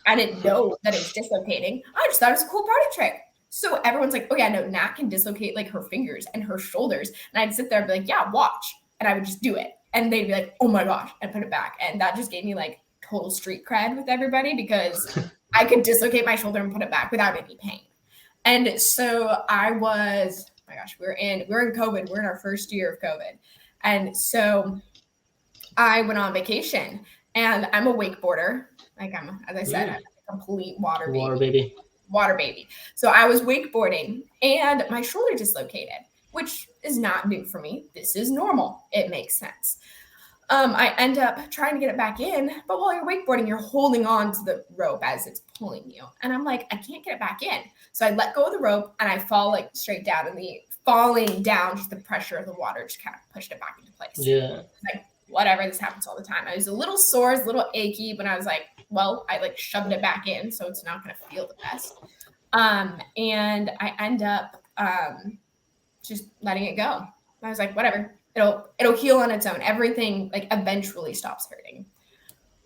I didn't know that it was dislocating. I just thought it was a cool party trick. So everyone's like, oh yeah, no, Nat can dislocate like her fingers and her shoulders. And I'd sit there and be like, yeah, watch. And I would just do it. And they'd be like, oh my gosh, and put it back. And that just gave me like total street cred with everybody because I could dislocate my shoulder and put it back without any pain. And so I was, oh my gosh, we're in COVID. We're in our first year of COVID. And so I went on vacation and I'm a wakeboarder. Like as I said, I'm a complete water baby. Water baby. So I was wakeboarding and my shoulder dislocated, which is not new for me. This is normal. It makes sense. I end up trying to get it back in, but while you're wakeboarding, you're holding on to the rope as it's pulling you. And I'm like, I can't get it back in. So I let go of the rope and I fall like straight down, and the falling down, just the pressure of the water just kind of pushed it back into place. Yeah. Like, whatever, this happens all the time. I was a little sore, a little achy, but I was like, well, I like shoved it back in, so it's not going to feel the best. And I end up just letting it go. I was like, whatever, it'll heal on its own. Everything like eventually stops hurting.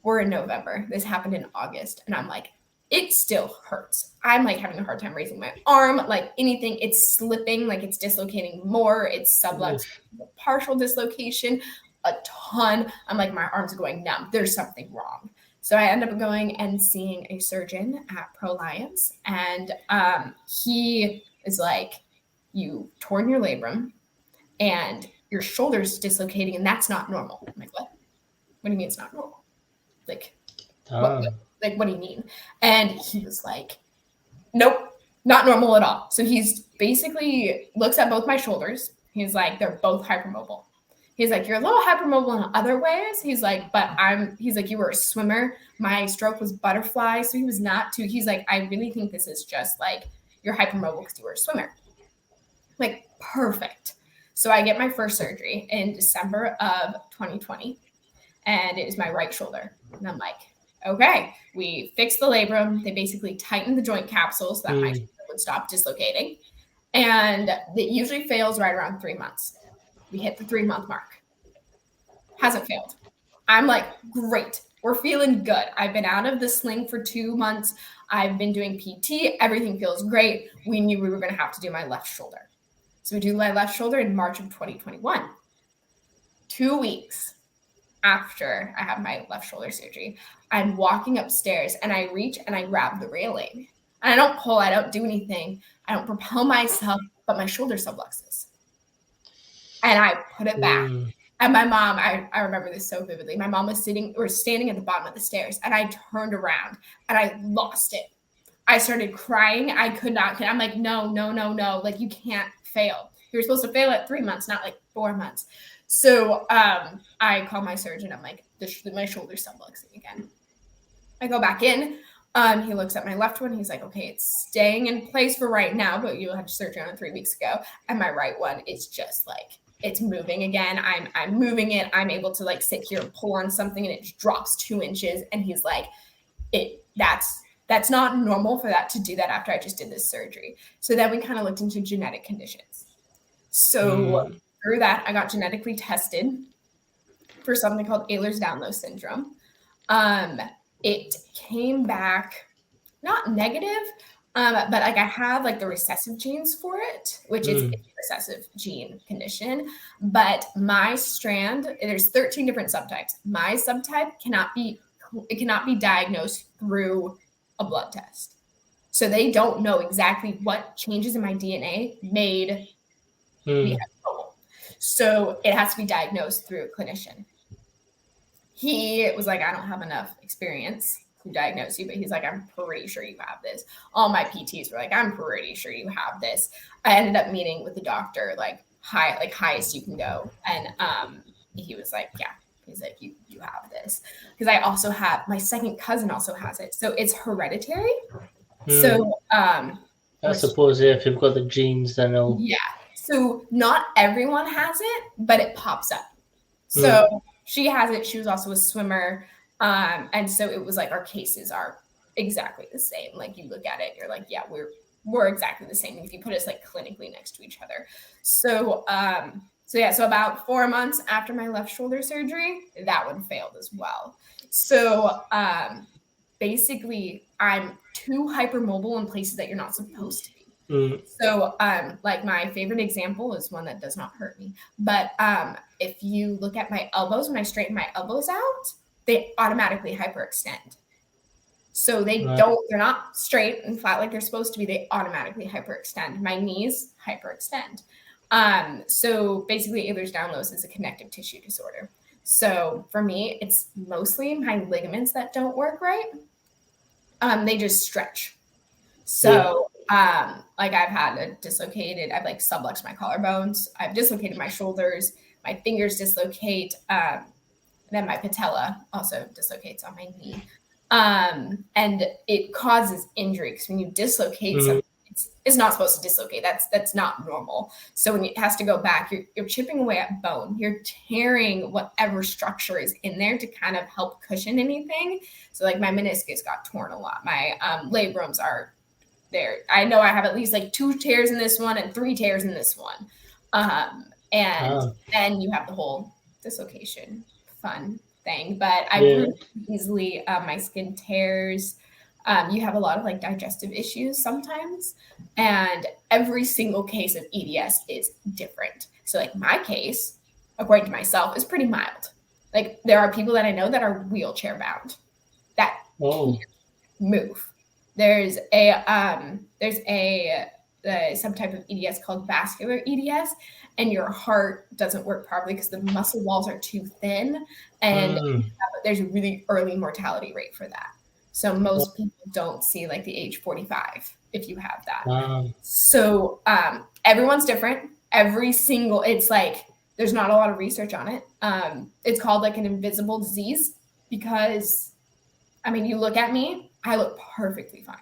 We're in November. This happened in August, and I'm like, it still hurts. I'm like having a hard time raising my arm, like anything. It's slipping, like it's dislocating more. It's subluxing, partial dislocation, a ton. I'm like, my arms are going numb. There's something wrong. So I end up going and seeing a surgeon at Pro-Liance, and he is like, you torn your labrum and your shoulder's dislocating, and that's not normal. I'm like, what? What do you mean it's not normal? Like, what do you mean? And he was like, nope, not normal at all. So he's basically looks at both my shoulders. He's like, they're both hypermobile. He's like, you're a little hypermobile in other ways. He's like, he's like, you were a swimmer. My stroke was butterfly. So he was not too, he's like, I really think this is just like, you're hypermobile because you were a swimmer. Like, perfect. So I get my first surgery in December of 2020, and it is my right shoulder. And I'm like, okay, we fixed the labrum. They basically tightened the joint capsules so that my shoulder would stop dislocating. And it usually fails right around 3 months. We hit the 3-month mark. Hasn't failed. I'm like, great. We're feeling good. I've been out of the sling for 2 months. I've been doing PT. Everything feels great. We knew we were going to have to do my left shoulder. So we do my left shoulder in March of 2021. 2 weeks after I have my left shoulder surgery, I'm walking upstairs and I reach and I grab the railing. And I don't pull, I don't do anything. I don't propel myself, but my shoulder subluxes. And I put it back. And my mom, I remember this so vividly. My mom was standing at the bottom of the stairs, and I turned around and I lost it. I started crying. I could not. I'm like, no. Like, you can't fail. You're supposed to fail at 3 months, not like 4 months. So I call my surgeon. I'm like, my shoulder's subluxing again. I go back in. He looks at my left one. He's like, okay, it's staying in place for right now, but you had surgery on it 3 weeks ago. And my right one is just like, it's moving again. I'm moving it. I'm able to like sit here and pull on something, and it just drops 2 inches. And he's like, That's not normal for that to do that after I just did this surgery. So then we kind of looked into genetic conditions. So through that, I got genetically tested for something called Ehlers-Danlos syndrome. It came back not negative, but like I have like the recessive genes for it, which is a recessive gene condition. But my strand, there's 13 different subtypes. My subtype cannot be diagnosed through a blood test. So they don't know exactly what changes in my DNA made me have trouble. So it has to be diagnosed through a clinician. He was like, I don't have enough experience to diagnose you, but he's like, I'm pretty sure you have this. All my PTs were like, I'm pretty sure you have this. I ended up meeting with the doctor, like highest you can go. And he was like, yeah, he's like, you have this. Because I also have, my second cousin also has it. So it's hereditary. So I suppose if you've got the genes, then it'll... Yeah. So not everyone has it, but it pops up. So she has it. She was also a swimmer. And so it was like our cases are exactly the same. Like you look at it, you're like, yeah, we're exactly the same if you put us like clinically next to each other. So so about 4 months after my left shoulder surgery, that one failed as well. So basically I'm too hypermobile in places that you're not supposed to be. So like my favorite example is one that does not hurt me. But if you look at my elbows, when I straighten my elbows out, they automatically hyperextend. So they're not straight and flat like they're supposed to be. They automatically hyperextend. My knees hyperextend. So basically Ehlers-Danlos is a connective tissue disorder. So for me, it's mostly my ligaments that don't work right. They just stretch. So like I've had I've like subluxed my collarbones. I've dislocated my shoulders. My fingers dislocate. Then my patella also dislocates on my knee. And it causes injury because when you dislocate something, it's not supposed to dislocate. That's not normal. So when it has to go back, you're chipping away at bone. You're tearing whatever structure is in there to kind of help cushion anything. So like my meniscus got torn a lot. My labrums are there. I know I have at least like 2 tears in this one and 3 tears in this one. And then you have the whole dislocation fun thing, but I bruise easily. My skin tears. You have a lot of like digestive issues sometimes, and every single case of EDS is different. So like my case, according to myself, is pretty mild. Like there are people that I know that are wheelchair bound that can't move. There's a subtype of EDS called vascular EDS, and your heart doesn't work properly because the muscle walls are too thin, and there's a really early mortality rate for that. So most people don't see like the age 45 if you have that. So everyone's different. It's like there's not a lot of research on it. It's called like an invisible disease because, I mean, you look at me, I look perfectly fine.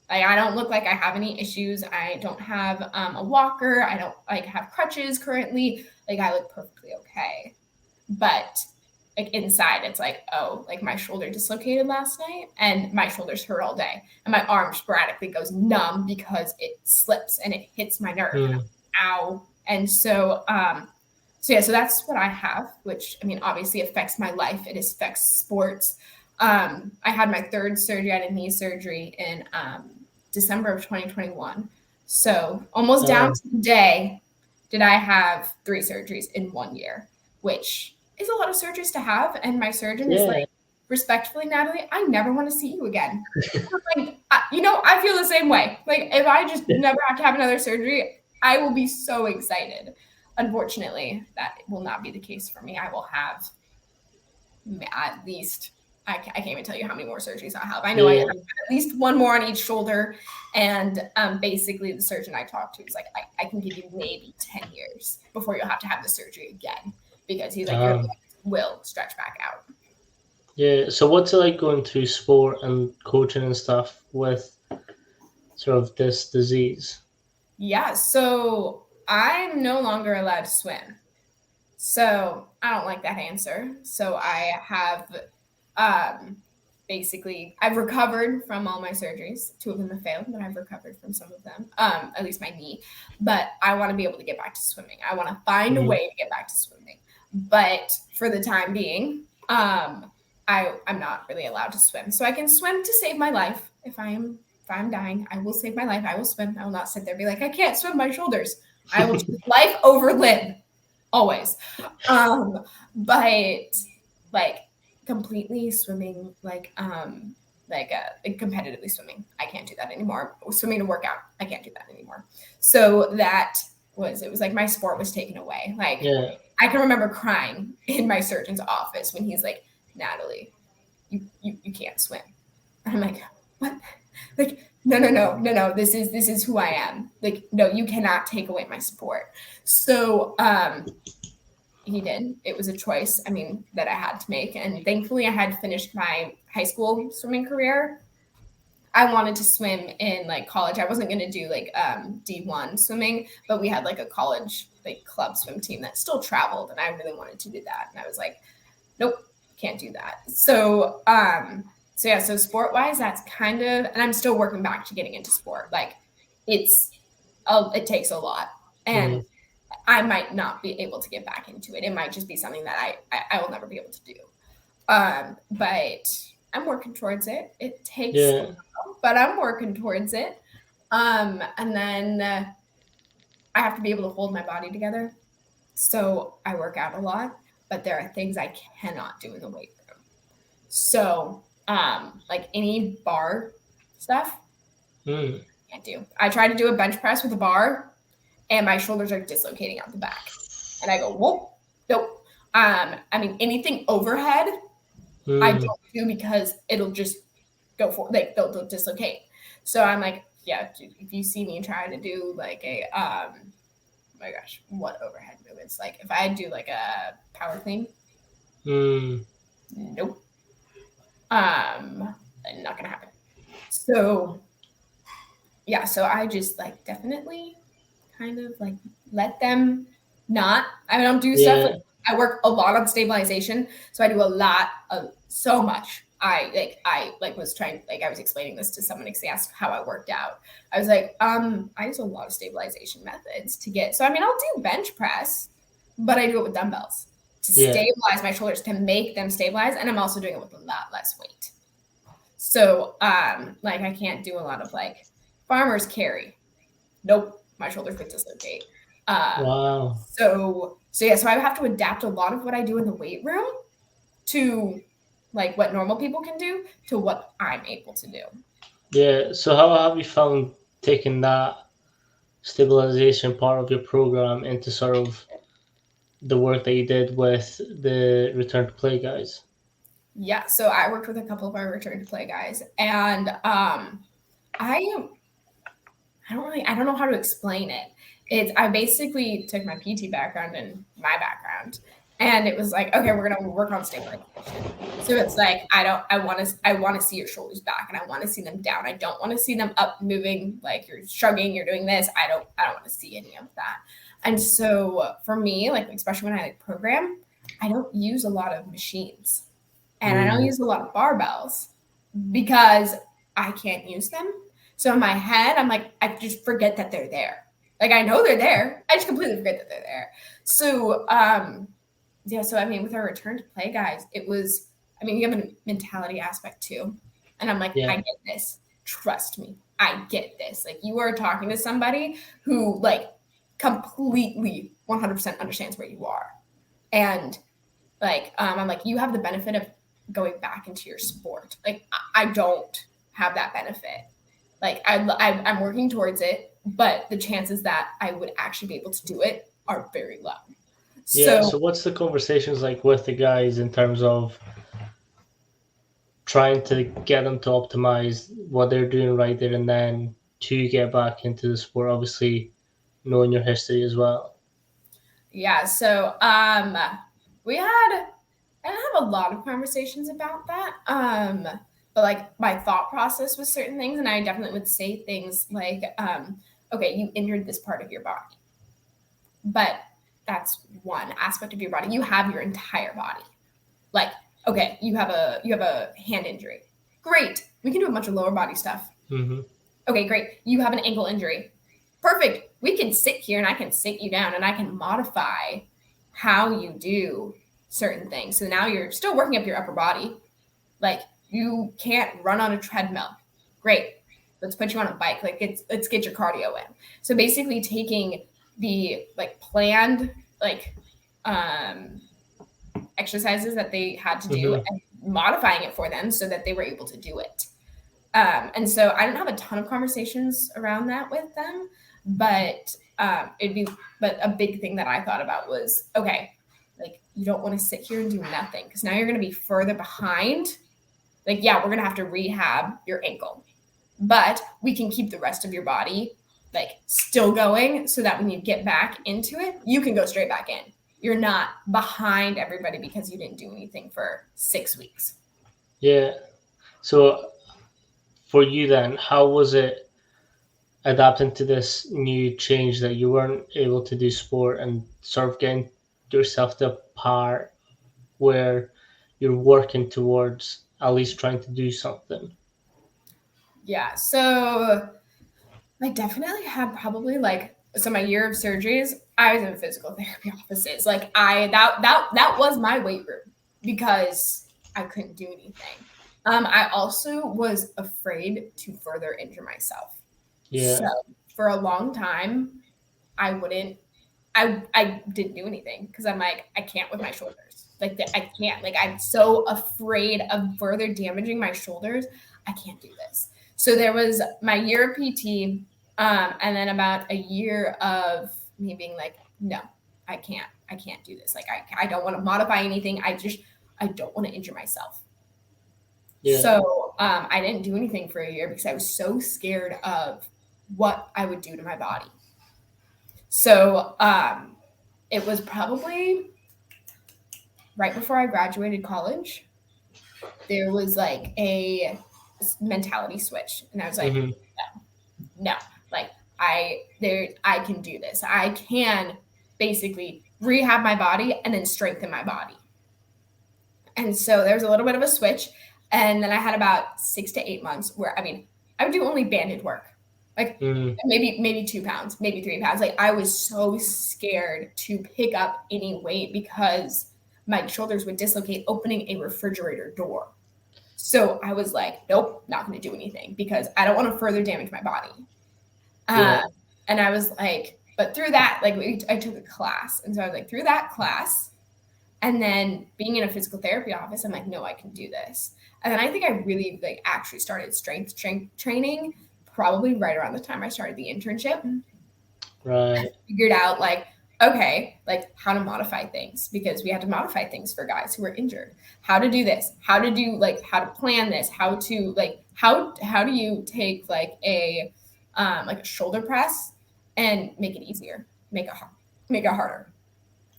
Like I don't look like I have any issues. I don't have a walker. I don't like have crutches currently. Like I look perfectly okay. But like inside, it's like, oh, like my shoulder dislocated last night and my shoulders hurt all day. And my arm sporadically goes numb because it slips and it hits my nerve. And ow. And so, so that's what I have, which I mean, obviously affects my life. It affects sports. I had my 3rd surgery. I had a knee surgery in December of 2021. So almost down to the day did I have 3 surgeries in 1 year, which is a lot of surgeries to have. And my surgeon is like, respectfully, Natalie, I never want to see you again. Like, I feel the same way. Like if I just never have to have another surgery, I will be so excited. Unfortunately, that will not be the case for me. I will have at least, I can't even tell you how many more surgeries I have. I know I have at least 1 more on each shoulder. And basically the surgeon I talked to was like, I can give you maybe 10 years before you'll have to have the surgery again. Because he's like, your legs will stretch back out. Yeah. So what's it like going through sport and coaching and stuff with sort of this disease? Yeah. So I'm no longer allowed to swim. So I don't like that answer. So I have basically I've recovered from all my surgeries. 2 of them have failed, but I've recovered from some of them, at least my knee. But I want to be able to get back to swimming. I want to find a way to get back to swimming. But for the time being, I'm not really allowed to swim. So I can swim to save my life. If I'm dying, I will save my life. I will swim. I will not sit there and be like, I can't swim my shoulders. I will choose life over limb, always. But like completely swimming, like competitively swimming, I can't do that anymore. Swimming to work out, I can't do that anymore. So it was like my sport was taken away. Like I can remember crying in my surgeon's office when he's like, Natalie, you can't swim. And I'm like, what? Like, no. This is who I am. Like, no, you cannot take away my sport. So he did. It was a choice, that I had to make. And thankfully I had finished my high school swimming career. I wanted to swim in like college. I wasn't going to do like D1 swimming, but we had like a college like club swim team that still traveled, and I really wanted to do that. And I was like, nope, can't do that. So so sport wise, that's kind of, and I'm still working back to getting into sport. Like it takes a lot, and I might not be able to get back into it. It might just be something that I will never be able to do. But I'm working towards it. It takes a while, but I'm working towards it. And then I have to be able to hold my body together. So I work out a lot, but there are things I cannot do in the weight room. So like any bar stuff, can't do. I try to do a bench press with a bar, and my shoulders are dislocating out the back. And I go, whoa, nope. Anything overhead, I don't do, because it'll just go for, like, they'll dislocate. So I'm like, yeah, if you see me trying to do like a, oh my gosh, what overhead movements? Like if I do like a power clean, nope. Not gonna happen. So yeah, so I just like definitely kind of like let them not. I don't do stuff. Like, I work a lot on stabilization, so I do a lot of so much. I was explaining this to someone because they asked how I worked out. I was like, I use a lot of stabilization methods to get. So I'll do bench press, but I do it with dumbbells to stabilize my shoulders, to make them stabilize, and I'm also doing it with a lot less weight. So like I can't do a lot of like farmer's carry. Nope, my shoulders would dislocate. Wow. So I have to adapt a lot of what I do in the weight room to like what normal people can do to what I'm able to do. Yeah. So how have you found taking that stabilization part of your program into sort of the work that you did with the return to play guys? Yeah. So I worked with a couple of our return to play guys, and I don't know how to explain it. I basically took my PT background and my background, and it was like, okay, we're going to work on stabilization. So it's like, I want to see your shoulders back, and I want to see them down. I don't want to see them up moving. Like you're shrugging, you're doing this. I don't want to see any of that. And so for me, like, especially when I like program, I don't use a lot of machines, and I don't use a lot of barbells because I can't use them. So in my head, I'm like, I just forget that they're there. Like I know they're there. I just completely forget that they're there. So so with our return to play guys, it was, you have a mentality aspect too. And I'm like, I get this. Trust me. I get this. Like you are talking to somebody who like completely 100% understands where you are. And like, I'm like, you have the benefit of going back into your sport. Like I don't have that benefit. Like I'm working towards it, but the chances that I would actually be able to do it are very low. Yeah. So what's the conversations like with the guys in terms of trying to get them to optimize what they're doing right there and then to get back into the sport? Obviously, knowing your history as well. Yeah. So I have a lot of conversations about that. But like my thought process with certain things, and I definitely would say things like, okay, you injured this part of your body, but that's one aspect of your body. You have your entire body. Like, okay, you have a hand injury. Great. We can do a bunch of lower body stuff. Mm-hmm. Okay, great. You have an ankle injury. Perfect. We can sit here and I can sit you down and I can modify how you do certain things. So now you're still working up your upper body. Like you can't run on a treadmill. Great. Let's put you on a bike. Like let's get your cardio in. So basically taking the like planned like exercises that they had to do Mm-hmm. and modifying it for them so that they were able to do it. And so I didn't have a ton of conversations around that with them, but but a big thing that I thought about was, okay, like you don't want to sit here and do nothing because now you're going to be further behind. Like, yeah, we're going to have to rehab your ankle, but we can keep the rest of your body like still going so that when you get back into it, you can go straight back in. You're not behind everybody because you didn't do anything for 6 weeks. Yeah. So for you then, how was it adapting to this new change that you weren't able to do sport and sort of getting yourself to a part where you're working towards at least trying to do something? Yeah. So I definitely had probably like so my year of surgeries, I was in physical therapy offices. Like that was my weight room because I couldn't do anything. I also was afraid to further injure myself. So Yeah. for a long time, I wouldn't I didn't do anything because I'm like, I can't with my shoulders. Like I can't. Like I'm so afraid of further damaging my shoulders. I can't do this. So there was my year of PT, and then about a year of me being like, no, I can't do this. Like I don't want to modify anything. I don't want to injure myself. Yeah. So I didn't do anything for a year because I was so scared of what I would do to my body. So it was probably right before I graduated college. There was like a mentality switch, and I was like, Mm-hmm. no, like I can do this. I can basically rehab my body and then strengthen my body. And so there was a little bit of a switch, and then I had about 6 to 8 months where I would do only banded work, like Mm-hmm. maybe 2 pounds, maybe 3 pounds. Like I was so scared to pick up any weight because my shoulders would dislocate opening a refrigerator door. So I was like, nope, not going to do anything because I don't want to further damage my body. Yeah. Uh, and I was like, but through that, like I took a class, and so I was like, through that class, and then being in a physical therapy office, I'm like, no, I can do this. And then I think I really like actually started strength training probably right around the time I started the internship. I Right. figured out like, okay, like how to modify things because we had to modify things for guys who were injured. How to do this, how to do like how to plan this, how to like how do you take like a shoulder press and make it easier, make it harder.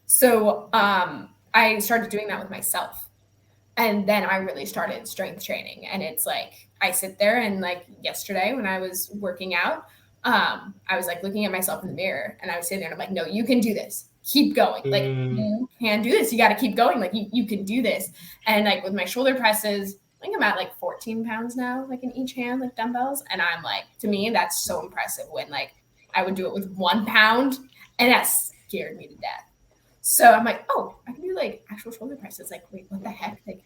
So I started doing that with myself. And then I really started strength training. And it's like I sit there and like yesterday when I was working out, I was like looking at myself in the mirror and I was sitting there and I'm like, no, you can do this. Keep going. Like Mm, you can do this. You got to keep going. Like you can do this. And like with my shoulder presses, I think I'm at like 14 pounds now, like in each hand, like dumbbells. And I'm like, to me, that's so impressive when like I would do it with 1 pound and that scared me to death. So I'm like, oh, I can do like actual shoulder presses. Like, wait, what the heck? Like,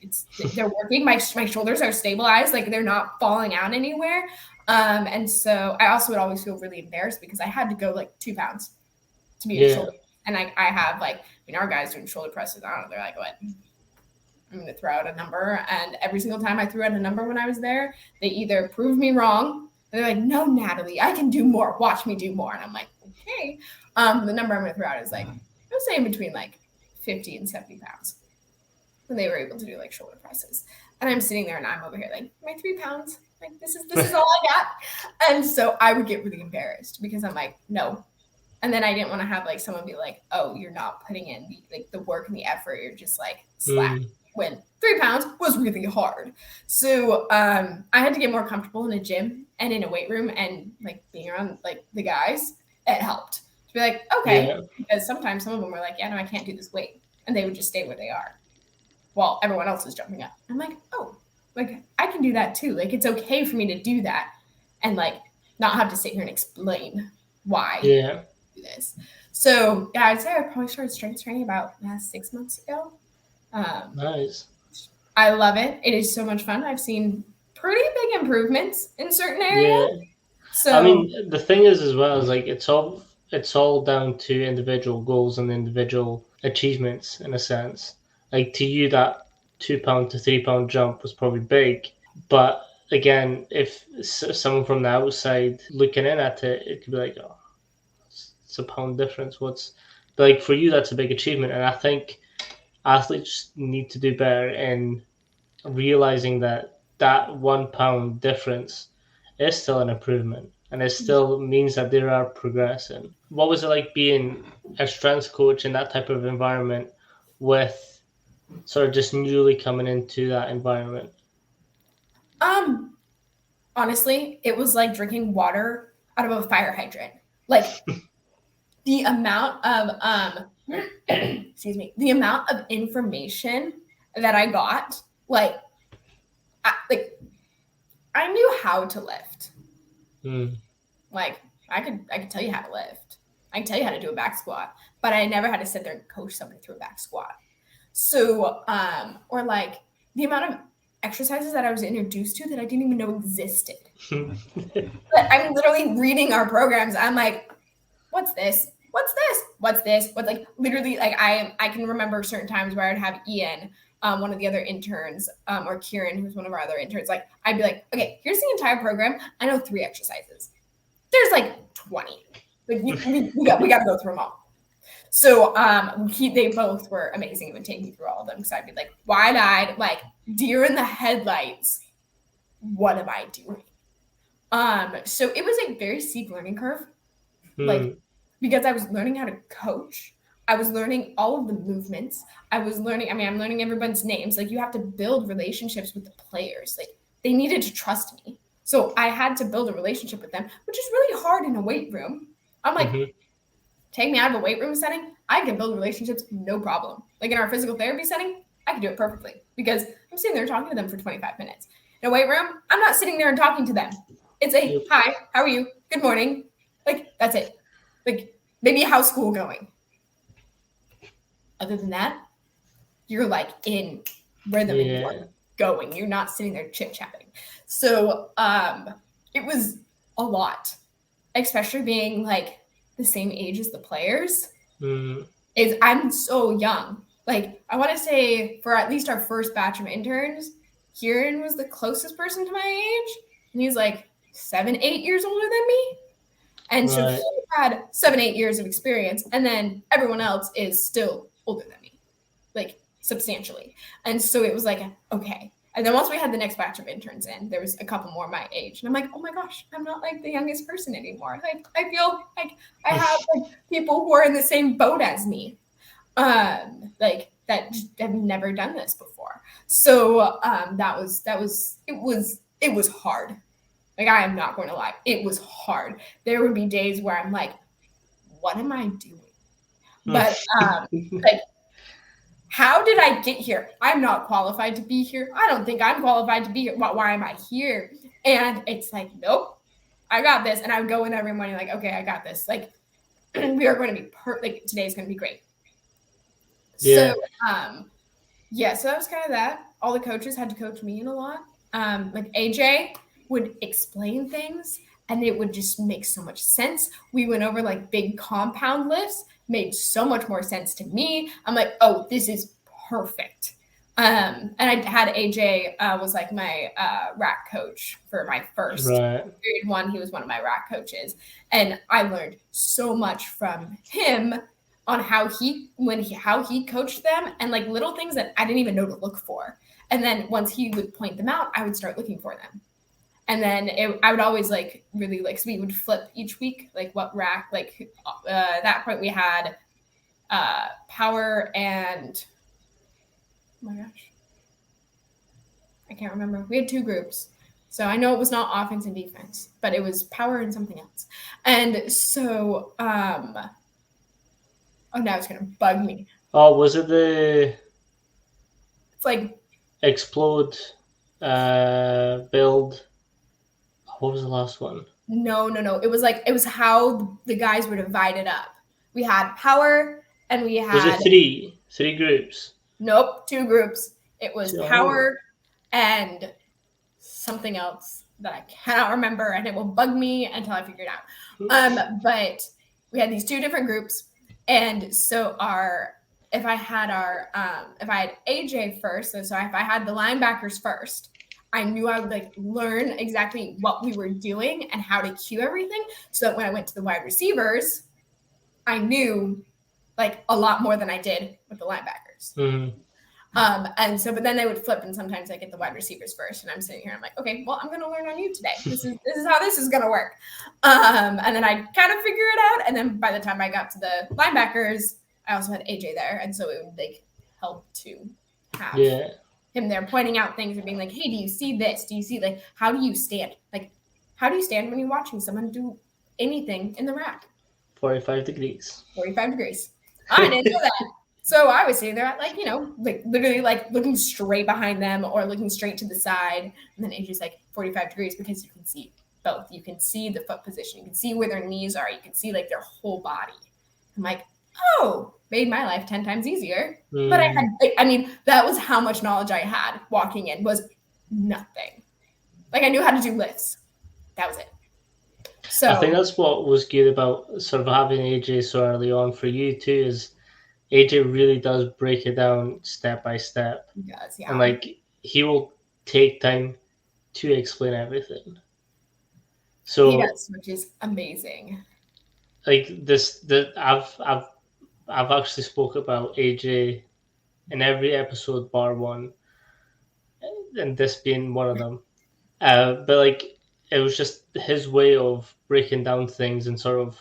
they're working. My shoulders are stabilized. Like, they're not falling out anywhere. And so I also would always feel really embarrassed because I had to go like 2 pounds to be a yeah. shoulder. And I have like, our guys doing shoulder presses. I don't know. They're like, what? I'm going to throw out a number. And every single time I threw out a number when I was there, they either proved me wrong. And they're like, no, Natalie, I can do more. Watch me do more. And I'm like, okay. The number I'm going to throw out is like, I was saying between like 50 and 70 pounds when they were able to do like shoulder presses. And I'm sitting there and I'm over here like, my 3 pounds, like this is all I got. And so I would get really embarrassed because I'm like, no. And then I didn't want to have like someone be like, oh, you're not putting in the work and the effort. You're just like slack. Mm, When 3 pounds was really hard. So I had to get more comfortable in a gym and in a weight room and like being around like the guys, it helped. To be like, okay, yeah. because sometimes some of them were like, yeah, no, I can't do this weight. And they would just stay where they are while everyone else is jumping up. I'm like, oh. like I can do that too. Like it's okay for me to do that and like not have to sit here and explain why Yeah. I do this. So yeah, I'd say I probably started strength training about 6 months ago. Nice. I love it. It is so much fun. I've seen pretty big improvements in certain areas. Yeah. I So mean, the thing is as well is like it's all down to individual goals and individual achievements in a sense. Like to you, that 2 pound to 3 pound jump was probably big, but again, if someone from the outside looking in at it, it could be like, oh, it's a pound difference. But like for you, that's a big achievement, and I think athletes need to do better in realizing that that 1 pound difference is still an improvement and it still means that they are progressing. What was it like being a strength coach in that type of environment with sort of just newly coming into that environment? um honestly, it was like drinking water out of a fire hydrant. Like the amount of excuse me, the amount of information that I got, like I knew how to lift. Mm, Like I could tell you how to lift. I can tell you how to do a back squat, but I never had to sit there and coach somebody through a back squat. So, or like the amount of exercises that I was introduced to that I didn't even know existed. But I'm literally reading our programs. I'm like, what's this? What's this? What's this? What's like literally like I can remember certain times where I'd have Ian, one of the other interns, or Kieran, who's one of our other interns, like I'd be like, okay, here's the entire program. I know 3 exercises. There's like 20. Like we got to go through them all. So they both were amazing and would take me through all of them because I'd be like wide-eyed, like deer in the headlights. What am I doing? So it was a very steep learning curve, like mm, because I was learning how to coach. I was learning all of the movements. I was learning, I mean, I'm learning everyone's names. Like you have to build relationships with the players. Like they needed to trust me. So I had to build a relationship with them, which is really hard in a weight room. I'm like, mhm. take me out of a weight room setting, I can build relationships no problem. Like in our physical therapy setting, I can do it perfectly because I'm sitting there talking to them for 25 minutes. In a weight room, I'm not sitting there and talking to them. It's a Yep. hi, how are you? Good morning. Like that's it. Like maybe how's school going? Other than that, you're like in rhythm and you are Yeah. going. You're not sitting there chit chatting. So it was a lot, especially being like the same age as the players. Mm, Is I'm so young. Like I want to say for at least our first batch of interns, Kieran was the closest person to my age, and he's like 7, 8 years older than me. And so he right. had 7, 8 years of experience, and then everyone else is still older than me, like substantially. And so it was like, okay. And then once we had the next batch of interns in, there was a couple more my age. And I'm like, oh my gosh, I'm not like the youngest person anymore. Like I feel like I have like people who are in the same boat as me. Like that have never done this before. So it was hard. Like I am not going to lie. It was hard. There would be days where I'm like, what am I doing? But like how did I get here? I'm not qualified to be here. I don't think I'm qualified to be here. Why am I here? And it's like, nope, I got this. And I would go in every morning like, okay, I got this. Like we are going to be like today's going to be great. So Yeah. yeah, so that was kind of that. All the coaches had to coach me in a lot. Like AJ would explain things and it would just make so much sense. We went over like big compound lifts, made so much more sense to me. I'm like, oh, this is perfect. And I had AJ was like my rack coach for my first Right. period one. He was one of my rack coaches, and I learned so much from him on how he coached them and like little things that I didn't even know to look for. And then once he would point them out, I would start looking for them. And then I would always like really like, so we would flip each week, like what rack, like that point we had power and, oh my gosh, I can't remember. We had 2 groups. So I know it was not offense and defense, but it was power and something else. And so, oh, now it's going to bug me. Oh, was it the It's like explode? Build. What was the last one? No. It was how the guys were divided up. We had power and we Was it had three? Three groups? nope, two groups. It was Oh. power and something else that I cannot remember, and it will bug me until I figure it out. But we had these two different groups, and so if I had AJ first, so if I had the linebackers first, I knew I would like learn exactly what we were doing and how to cue everything, so that when I went to the wide receivers, I knew like a lot more than I did with the linebackers. Mm-hmm. And so, but then they would flip, and sometimes I get the wide receivers first, and I'm sitting here, I'm like, okay, well, I'm going to learn on you today. This is how this is going to work. And then I kind of figure it out, and then by the time I got to the linebackers, I also had AJ there, and so it would like help to have Yeah. him there pointing out things and being like, hey, do you see this? Do you see like how do you stand? Like, how do you stand when you're watching someone do anything in the rack? 45 degrees. 45 degrees. I didn't know that. So I was sitting there, like, you know, like literally like looking straight behind them or looking straight to the side. And then AJ's like 45 degrees because you can see both. You can see the foot position. You can see where their knees are. You can see like their whole body. I'm like, oh, made my life 10 times easier. But I mean, that was how much knowledge I had walking in was nothing. Like I knew how to do lifts. That was it. So I think that's what was good about sort of having AJ so early on for you too, is AJ really does break it down step by step. he does, And yeah. like he will take time to explain everything. He So does, which is amazing. like I've actually spoke about AJ in every episode bar one, and this being one of them. But like it was just his way of breaking down things and sort of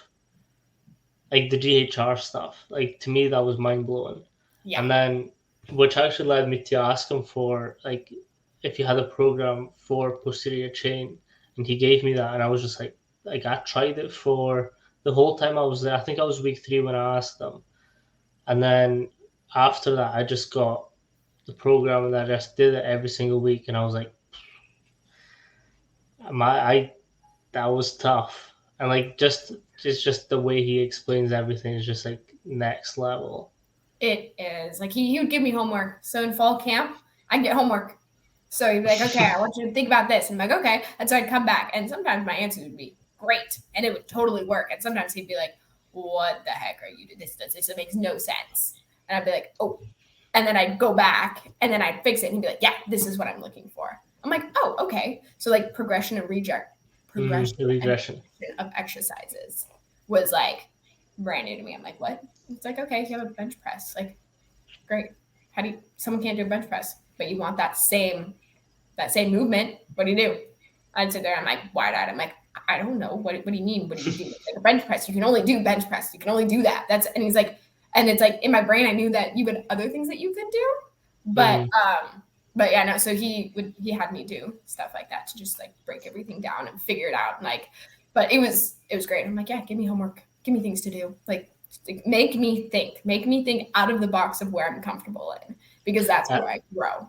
like the GHR stuff. Like to me, that was mind blowing. Yeah. And then, which actually led me to ask him for like if he had a program for posterior chain, and he gave me that, and I was just like I tried it for the whole time I was there. I think I was week 3 when I asked him, and then after that, I just got the program and I just did it every single week, and I was like, I that was tough, and like just it's just the way he explains everything is just like next level. It is. Like he would give me homework. So in fall camp, I'd get homework. So he'd be like, okay, I want you to think about this. And I'm like, okay. And so I'd come back. And sometimes my answers would be great. And it would totally work. And sometimes he'd be like, what the heck are you doing? This makes no sense. And I'd be like, oh. And then I'd go back and then I'd fix it. And he'd be like, yeah, this is what I'm looking for. I'm like, oh, okay. So like progression and progression The and regression. of exercises was like brand new to me. I'm like, what? It's like, okay, you have a bench press. Like, great. How do you, someone can't do a bench press, but you want that same movement. What do you do? I'd sit there, I'm like wide eyed. I'm like, I don't know. What do you mean? What do you do? Like a bench press. You can only do bench press. You can only do that. And he's like, and it's like in my brain, I knew that you had other things that you could do. But yeah, no, so he had me do stuff like that to just like break everything down and figure it out. And like, but it was great. I'm like, yeah, give me homework, give me things to do. Like make me think out of the box of where I'm comfortable in, because that's where I grow.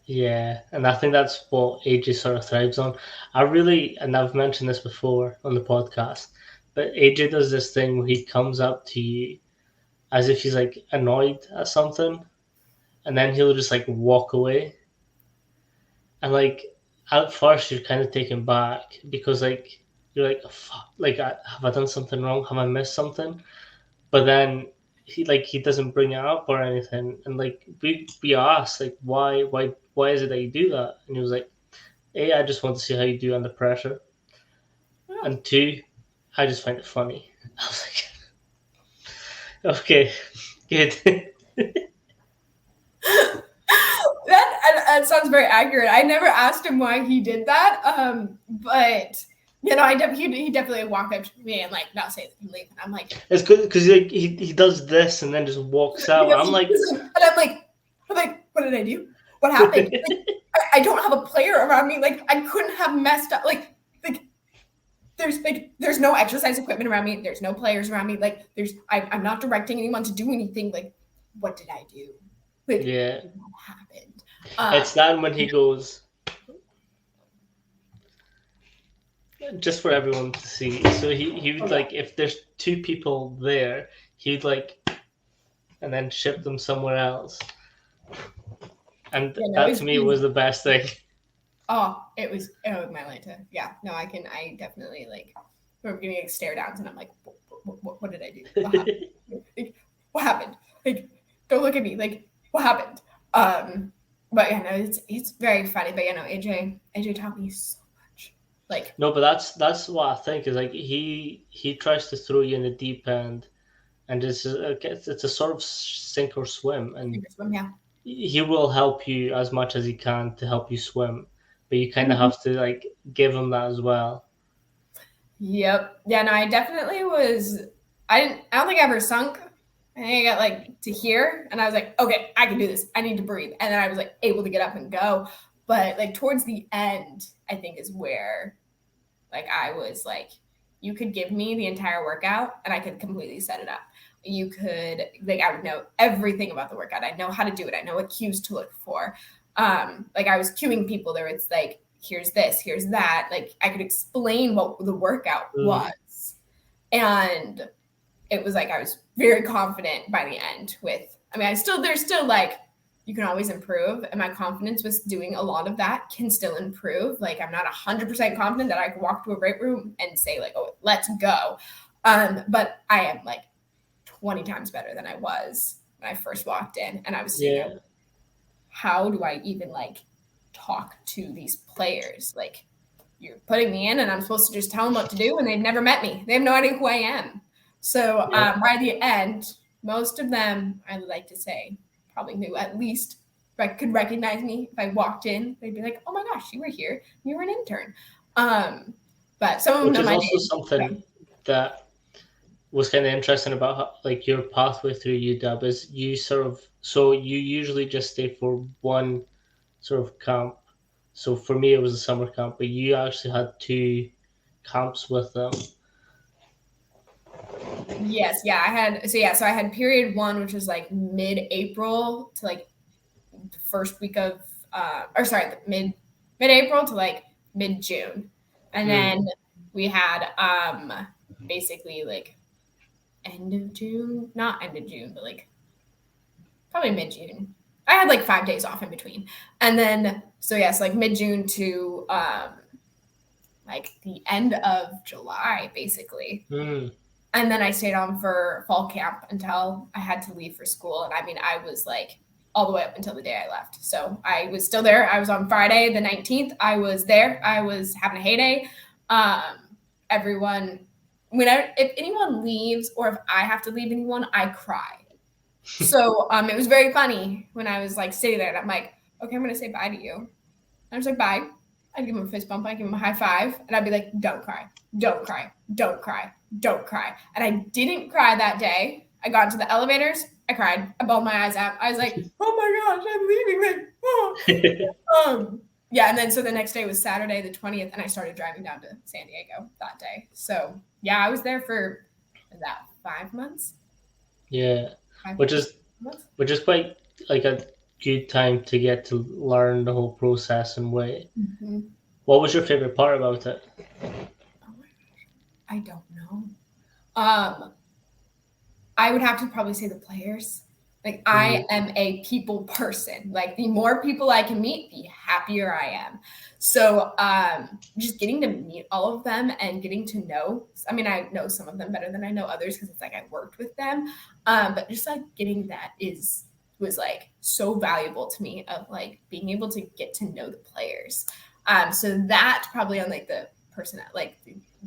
Yeah, and I think that's what AJ sort of thrives on. And I've mentioned this before on the podcast, but AJ does this thing where he comes up to you as if he's like annoyed at something, and then he'll just like walk away. And like at first you're kind of taken back because like you're like, fuck, like have I done something wrong? Have I missed something? But then he doesn't bring it up or anything, and like we asked like why is it that you do that, and he was like, A, I just want to see how you do under pressure, Oh. and 2, I just find it funny. I was like, okay, good. That sounds very accurate. I never asked him why he did that, but you know, he definitely walked up to me and like not say I'm leaving. I'm like, It's good because he does this and then just walks out. I'm like, and I'm like, what did I do? What happened? Like, I don't have a player around me. Like I couldn't have messed up. Like there's no exercise equipment around me. There's no players around me. Like I'm not directing anyone to do anything. Like what did I do? Like yeah. what happened? It's that when he goes, just for everyone to see. So he Oh would yeah. like if there's two people there, he'd like and then ship them somewhere else. And Yeah, no, that to me was the best thing. it was my Atlanta. Yeah, no, I definitely like remember getting like stare downs and I'm like, what did I do? What happened? Like, what happened? Like, don't look at me. Like, what happened? But yeah, no, it's very funny. But you know, AJ taught me so much. Like, No, but that's what I think is like he tries to throw you in the deep end, and it's a sort of sink or swim, and yeah. he will help you as much as he can to help you swim, but you kind of have to like give him that as well. Yep. Yeah, no, I definitely was. I don't think I ever sunk. I think I got like to here and I was like, okay, I can do this. I need to breathe. And then I was like able to get up and go. But like towards the end, I think is where like I was like, you could give me the entire workout and I could completely set it up. You could like I would know everything about the workout. I know how to do it. I know what cues to look for. Like I was cueing people there. It's like, here's this, here's that. Like I could explain what the workout Mm, was. And it was like I was very confident by the end with I mean, there's still like you can always improve and my confidence with doing a lot of that can still improve. Like I'm not 100% confident that I could walk to a weight room and say like, oh, let's go. But I am like 20 times better than I was when I first walked in and I was sitting there, yeah, how do I even like talk to these players? Like you're putting me in and I'm supposed to just tell them what to do and they've never met me. They have no idea who I am. So yeah, by the end, most of them, I would like to say, probably knew at least could recognize me if I walked in. They'd be like, "Oh my gosh, you were here. You were an intern." Um, but some of them which know is my also name. Yeah. something that was kind of interesting about like your pathway through UW is you sort of so you usually just stay for one sort of camp. So for me, it was a summer camp, but you actually had two camps with them. Yes, yeah, so I had period one, which was like mid-April to like the first week of or sorry, mid-April to like mid-June. And Mm, then we had basically like end of June, not end of June, but like probably mid-June. I had like 5 days off in between. And then so yes, like mid-June to like the end of July, basically. mm, And then I stayed on for fall camp until I had to leave for school. And I mean, I was like all the way up until the day I left. So I was still there. I was on Friday, the 19th. I was there. I was having a heyday. Everyone, if anyone leaves or if I have to leave anyone, I cry. So it was very funny when I was like sitting there and I'm like, okay, I'm going to say bye to you. And I was like, bye. I'd give him a fist bump. I'd give him a high five. And I'd be like, don't cry, don't cry, don't cry, don't cry. And I didn't cry that day. I got into the elevators. I cried. I bawled my eyes out. I was like, oh my gosh, I'm leaving. Like, yeah. And then so the next day was Saturday, the 20th. And I started driving down to San Diego that day. So yeah, I was there for that 5 months. yeah, Five, which yeah, is 5 months. which is quite like a good time to get to learn the whole process and way. Mm-hmm. What was your favorite part about it? Oh my gosh. I don't know. Um, I would have to probably say the players. Like I Mm, am a people person. Like the more people I can meet, the happier I am. So just getting to meet all of them and getting to know. I mean, I know some of them better than I know others because it's like I worked with them. But just like getting that was like so valuable to me of like being able to get to know the players. So that probably on like the person like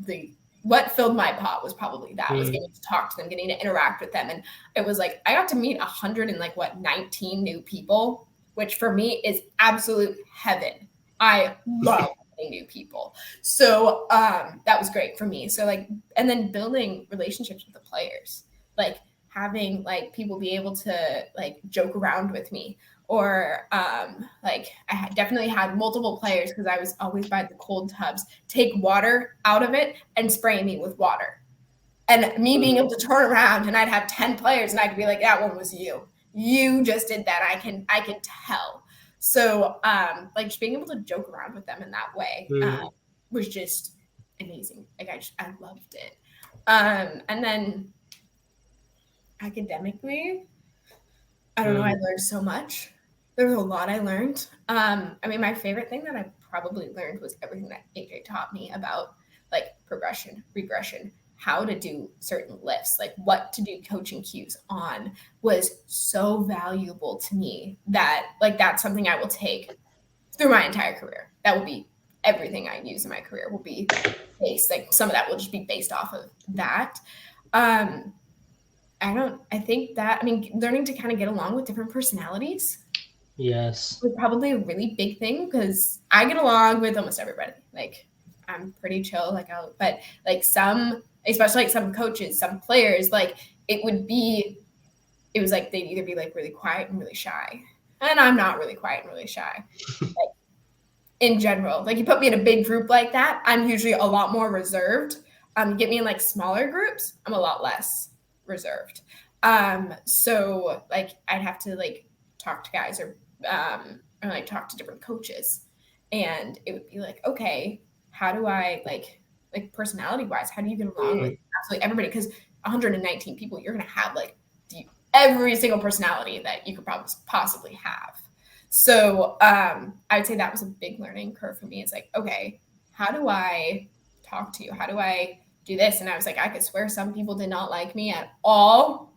the what filled my pot was probably that was mm, getting to talk to them, getting to interact with them. And it was like I got to meet 100 and like what 19 new people, which for me is absolute heaven. I love meeting new people. So that was great for me. So like and then building relationships with the players. Like having like people be able to like joke around with me or like I definitely had multiple players because I was always by the cold tubs take water out of it and spray me with water and me being able to turn around and I'd have 10 players and I could be like that one was you just did that. I can tell. So like just being able to joke around with them in that way mm. was just amazing. Like I loved it. And then academically, I don't know, I learned so much. There was a lot I learned. I mean, my favorite thing that I probably learned was everything that AJ taught me about like progression, regression, how to do certain lifts, like what to do coaching cues on was so valuable to me that like that's something I will take through my entire career. That will be everything I use in my career will be based, like some of that will just be based off of that. I think that, I mean, learning to kind of get along with different personalities Yes. was probably a really big thing because I get along with almost everybody. Like, I'm pretty chill, but like some, especially like some coaches, some players, like it was like they'd either be like really quiet and really shy. And I'm not really quiet and really shy. Like, in general, like you put me in a big group like that, I'm usually a lot more reserved. Get me in like smaller groups, I'm a lot less reserved. So like I'd have to like talk to guys or like talk to different coaches, and it would be like, okay, how do I like personality wise, how do you get along with absolutely everybody? Because 119 people, you're gonna have like every single personality that you could probably possibly have. So I would say that was a big learning curve for me. It's like, okay, how do I talk to you? How do I do this? And I was like, I could swear some people did not like me at all.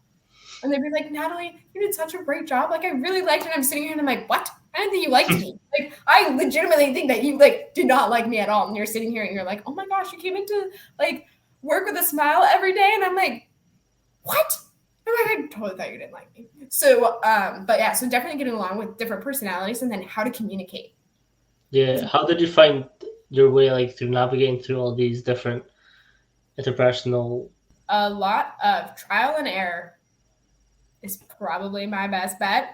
And they'd be like, Natalie, you did such a great job. Like, I really liked it. I'm sitting here and I'm like, what? I didn't think you liked me. Like, I legitimately think that you like did not like me at all. And you're sitting here and you're like, oh my gosh, you came into like work with a smile every day. And I'm like, what? I totally thought you didn't like me. So, but yeah, so definitely getting along with different personalities and then how to communicate. Yeah. How did you find your way like through navigating through all these different interpersonal? A lot of trial and error is probably my best bet.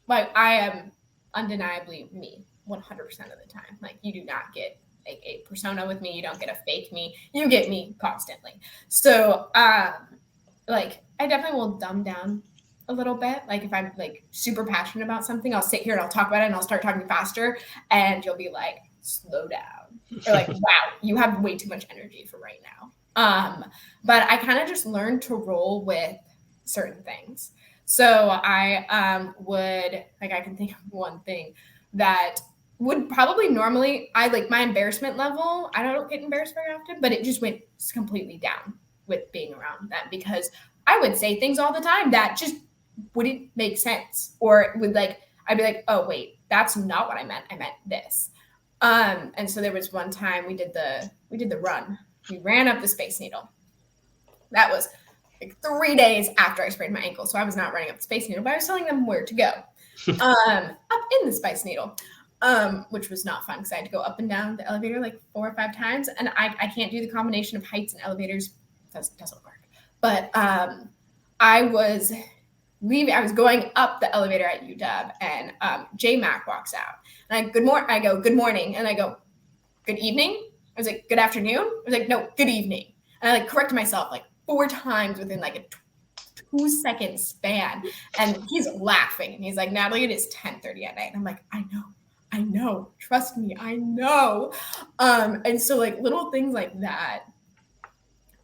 Like I am undeniably me 100% of the time. Like you do not get a persona with me. You don't get a fake me. You get me constantly. So, like I definitely will dumb down a little bit. Like if I'm like super passionate about something, I'll sit here and I'll talk about it and I'll start talking faster and you'll be like, slow down. Or like, wow, you have way too much energy for right now. But I kind of just learned to roll with certain things. So I would like I can think of one thing that would probably normally I like my embarrassment level. I don't get embarrassed very often, but it just went completely down with being around them because I would say things all the time that just wouldn't make sense or would like I'd be like, oh wait, that's not what I meant. I meant this. And so there was one time we did the run. We ran up the Space Needle. That was like 3 days after I sprained my ankle. So I was not running up the Space Needle, but I was telling them where to go. Up in the Space Needle. Which was not fun because I had to go up and down the elevator like 4 or 5 times. And I can't do the combination of heights and elevators. Doesn't work. But I was going up the elevator at Udub and J Mac walks out. And I go, good morning. And I go, good evening. I was like, good afternoon. I was like, no, good evening. And I like corrected myself like 4 times within like a 2-second span. And he's laughing. And he's like, Natalie, it is 10:30 at night. And I'm like, I know. Trust me, I know. And so like little things like that,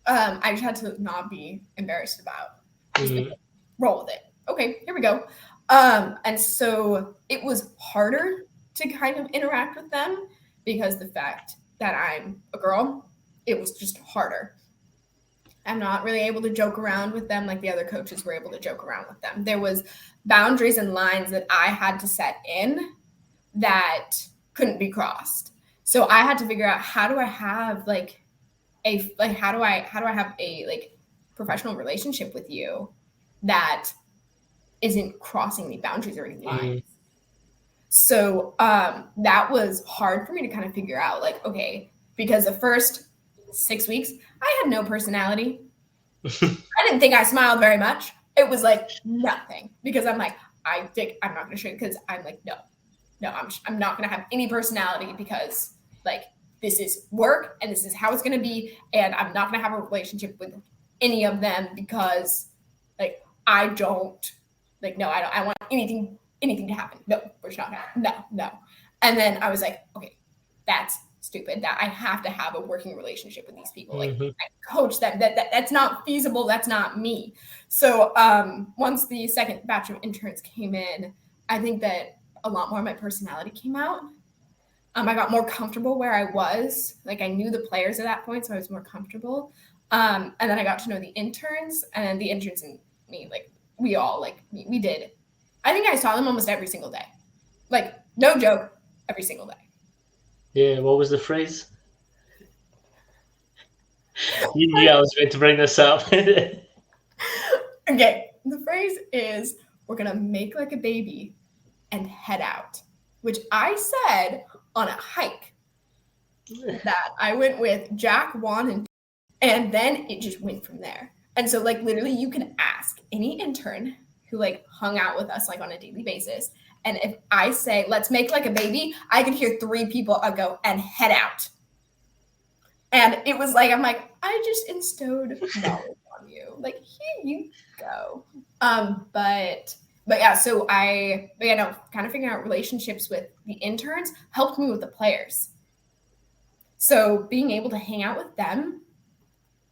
I just had to not be embarrassed about. Just roll with it. Okay, here we go. And so it was harder to kind of interact with them because the fact that I'm a girl, it was just harder. I'm not really able to joke around with them like the other coaches were able to joke around with them. There was boundaries and lines that I had to set in that couldn't be crossed. So I had to figure out how do I have how do I have a like professional relationship with you that isn't crossing any boundaries or any lines. So that was hard for me to kind of figure out like, okay, because the first 6 weeks, I had no personality. I didn't think I smiled very much. It was like nothing because I'm like, I'm not going to show you because I'm like, no, I'm not going to have any personality because like this is work and this is how it's going to be. And I'm not going to have a relationship with any of them because like, I don't like, no, I want anything to happen. No, we're not. No. And then I was like, okay, that's stupid, that I have to have a working relationship with these people. Like, Mm-hmm. I coach them. That's not feasible. That's not me. So once the second batch of interns came in, I think that a lot more of my personality came out. I got more comfortable where I was. Like, I knew the players at that point, so I was more comfortable. And then I got to know the interns, and the interns and me, like, we all, like, we did. I think I saw them almost every single day. Like, no joke, every single day. Yeah, what was the phrase? You knew I was going to bring this up. Okay, the phrase is, we're going to make like a baby and head out, which I said on a hike that I went with Jack, Juan, and then it just went from there. And so, like, literally, you can ask any intern who, like, hung out with us, like, on a daily basis. And if I say, let's make like a baby, I could hear 3 people go and head out. And it was like, I'm like, I just instilled knowledge on you. Like, here you go. But yeah, so kind of figuring out relationships with the interns helped me with the players. So being able to hang out with them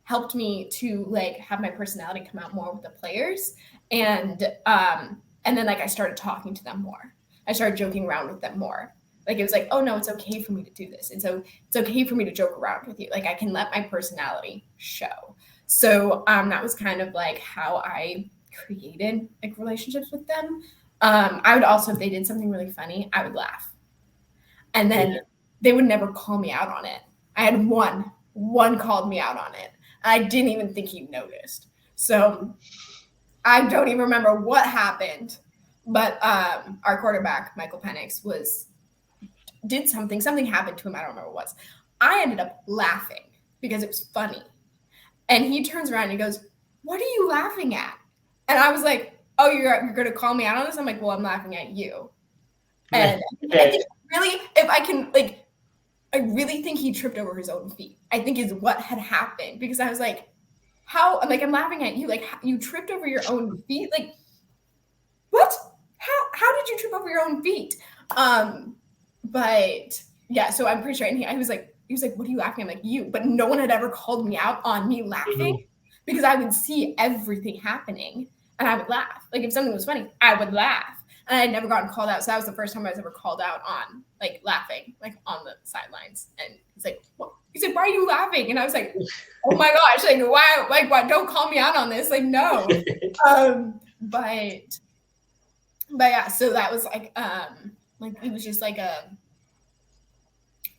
helped me to, like, have my personality come out more with the players. And then, like, I started talking to them more. I started joking around with them more. Like, it was like, oh no, it's okay for me to do this. And so it's okay for me to joke around with you. Like, I can let my personality show. So that was kind of like how I created, like, relationships with them. I would also, if they did something really funny, I would laugh. And then they would never call me out on it. I had one called me out on it. I didn't even think he noticed. So I don't even remember what happened. But our quarterback, Michael Penix, did something happened to him. I don't remember what it was. I ended up laughing because it was funny. And he turns around and he goes, what are you laughing at? And I was like, oh, you're going to call me out on this? I'm like, well, I'm laughing at you. And I think really, if I can, like, I really think he tripped over his own feet, I think is what had happened. Because I was like, I'm laughing at you. Like, you tripped over your own feet? Like, what? How did you trip over your own feet? But yeah, so I'm pretty sure. And he was like, what are you laughing at? I'm like, you. But no one had ever called me out on me laughing because I would see everything happening and I would laugh. Like, if something was funny, I would laugh. And I had never gotten called out. So that was the first time I was ever called out on, like, laughing, like, on the sidelines. And he's like, what? He's like, why are you laughing? And I was like, oh my gosh, like, why? Like, why? Don't call me out on this. Like, no. But yeah, so that was like it was just like I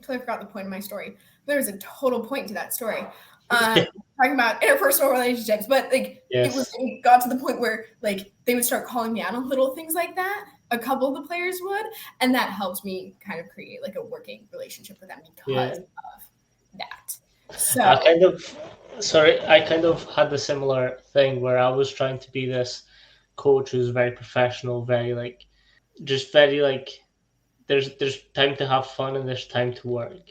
totally forgot the point of my story. There was a total point to that story. Talking about interpersonal relationships, but like it got to the point where, like, they would start calling me out on little things like that. A couple of the players would, and that helped me kind of create, like, a working relationship with them because of that. So I kind of had the similar thing where I was trying to be this coach who's very professional, very, like, just very, like, there's time to have fun and there's time to work.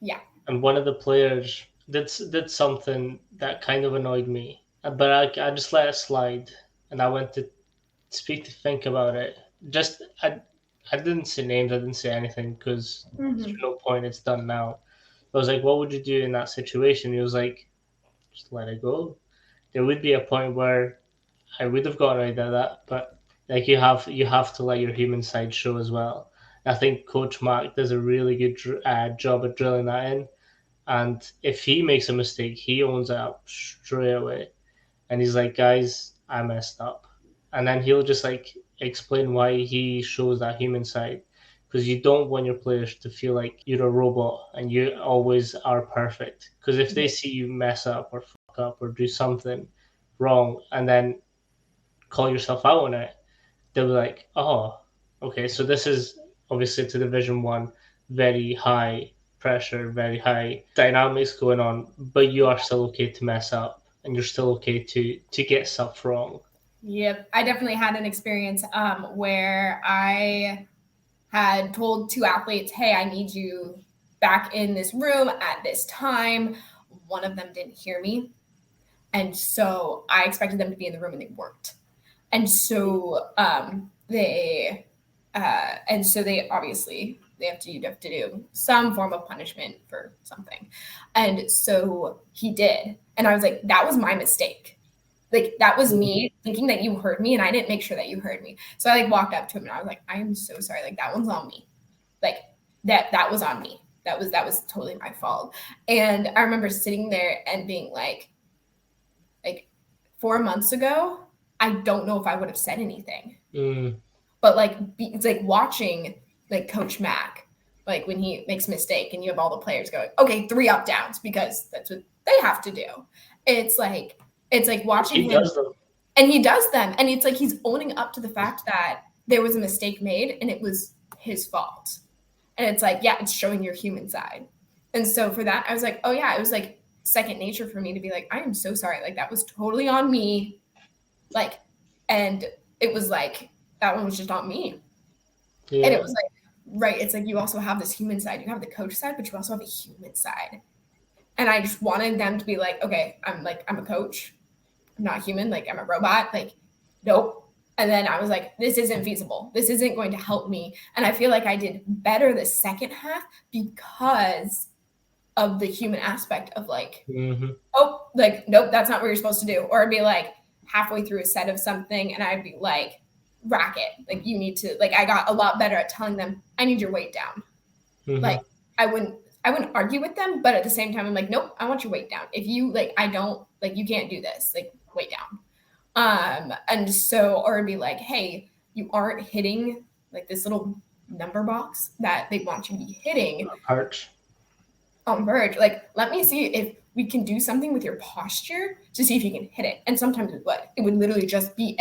Yeah. And one of the players did something that kind of annoyed me, but I just let it slide, and I went to speak to think about it. Just I didn't say names, I didn't say anything because there's no point. It's done now. I was like, what would you do in that situation? He was like, just let it go. There would be a point where I would have got right at that, but, like, you have to let your human side show as well. I think Coach Mark does a really good job at drilling that in. And if he makes a mistake, he owns it up straight away. And he's like, guys, I messed up. And then he'll just, like, explain why he shows that human side. Because you don't want your players to feel like you're a robot and you always are perfect. Because if they see you mess up or fuck up or do something wrong and then call yourself out on it, they'll be like, oh, okay, so this is obviously to Division 1, very high pressure, very high dynamics going on, but you are still okay to mess up and you're still okay to get stuff wrong. Yep, I definitely had an experience where I had told 2 athletes, hey, I need you back in this room at this time. One of them didn't hear me. And so I expected them to be in the room and they weren't. And so they obviously you'd have to do some form of punishment for something. And so he did. And I was like, that was my mistake. Like, that was me thinking that you heard me and I didn't make sure that you heard me. So I like walked up to him and I was like, I am so sorry. Like, that one's on me. Like, that was on me. That was totally my fault. And I remember sitting there and being like 4 months ago, I don't know if I would have said anything. But like, it's like watching like Coach Mack, like when he makes a mistake and you have all the players going, okay, 3 up downs, because that's what they have to do. It's like watching him, and he does them. And it's like, he's owning up to the fact that there was a mistake made and it was his fault. And it's like, yeah, it's showing your human side. And so for that, I was like, oh yeah, it was like second nature for me to be like, I am so sorry. Like, that was totally on me. Like, and it was like, that one was just on me. Yeah. And it was like, right. It's like, you also have this human side. You have the coach side, but you also have a human side. And I just wanted them to be like, okay, I'm a coach. I'm not human. Like, I'm a robot. Like, nope. And then I was like, this isn't feasible. This isn't going to help me. And I feel like I did better the second half because of the human aspect of like, oh, like, nope, that's not what you're supposed to do. Or it'd be like halfway through a set of something and I'd be like, racket, like, you need to, like, I got a lot better at telling them, I need your weight down. Like, I wouldn't argue with them, but at the same time, I'm like, nope, I want your weight down. If you like, I don't like, you can't do this, like, weight down. And so, or it'd be like, hey, you aren't hitting like this little number box that they want you to be hitting on verge. Like, let me see if we can do something with your posture to see if you can hit it. And sometimes it would literally just be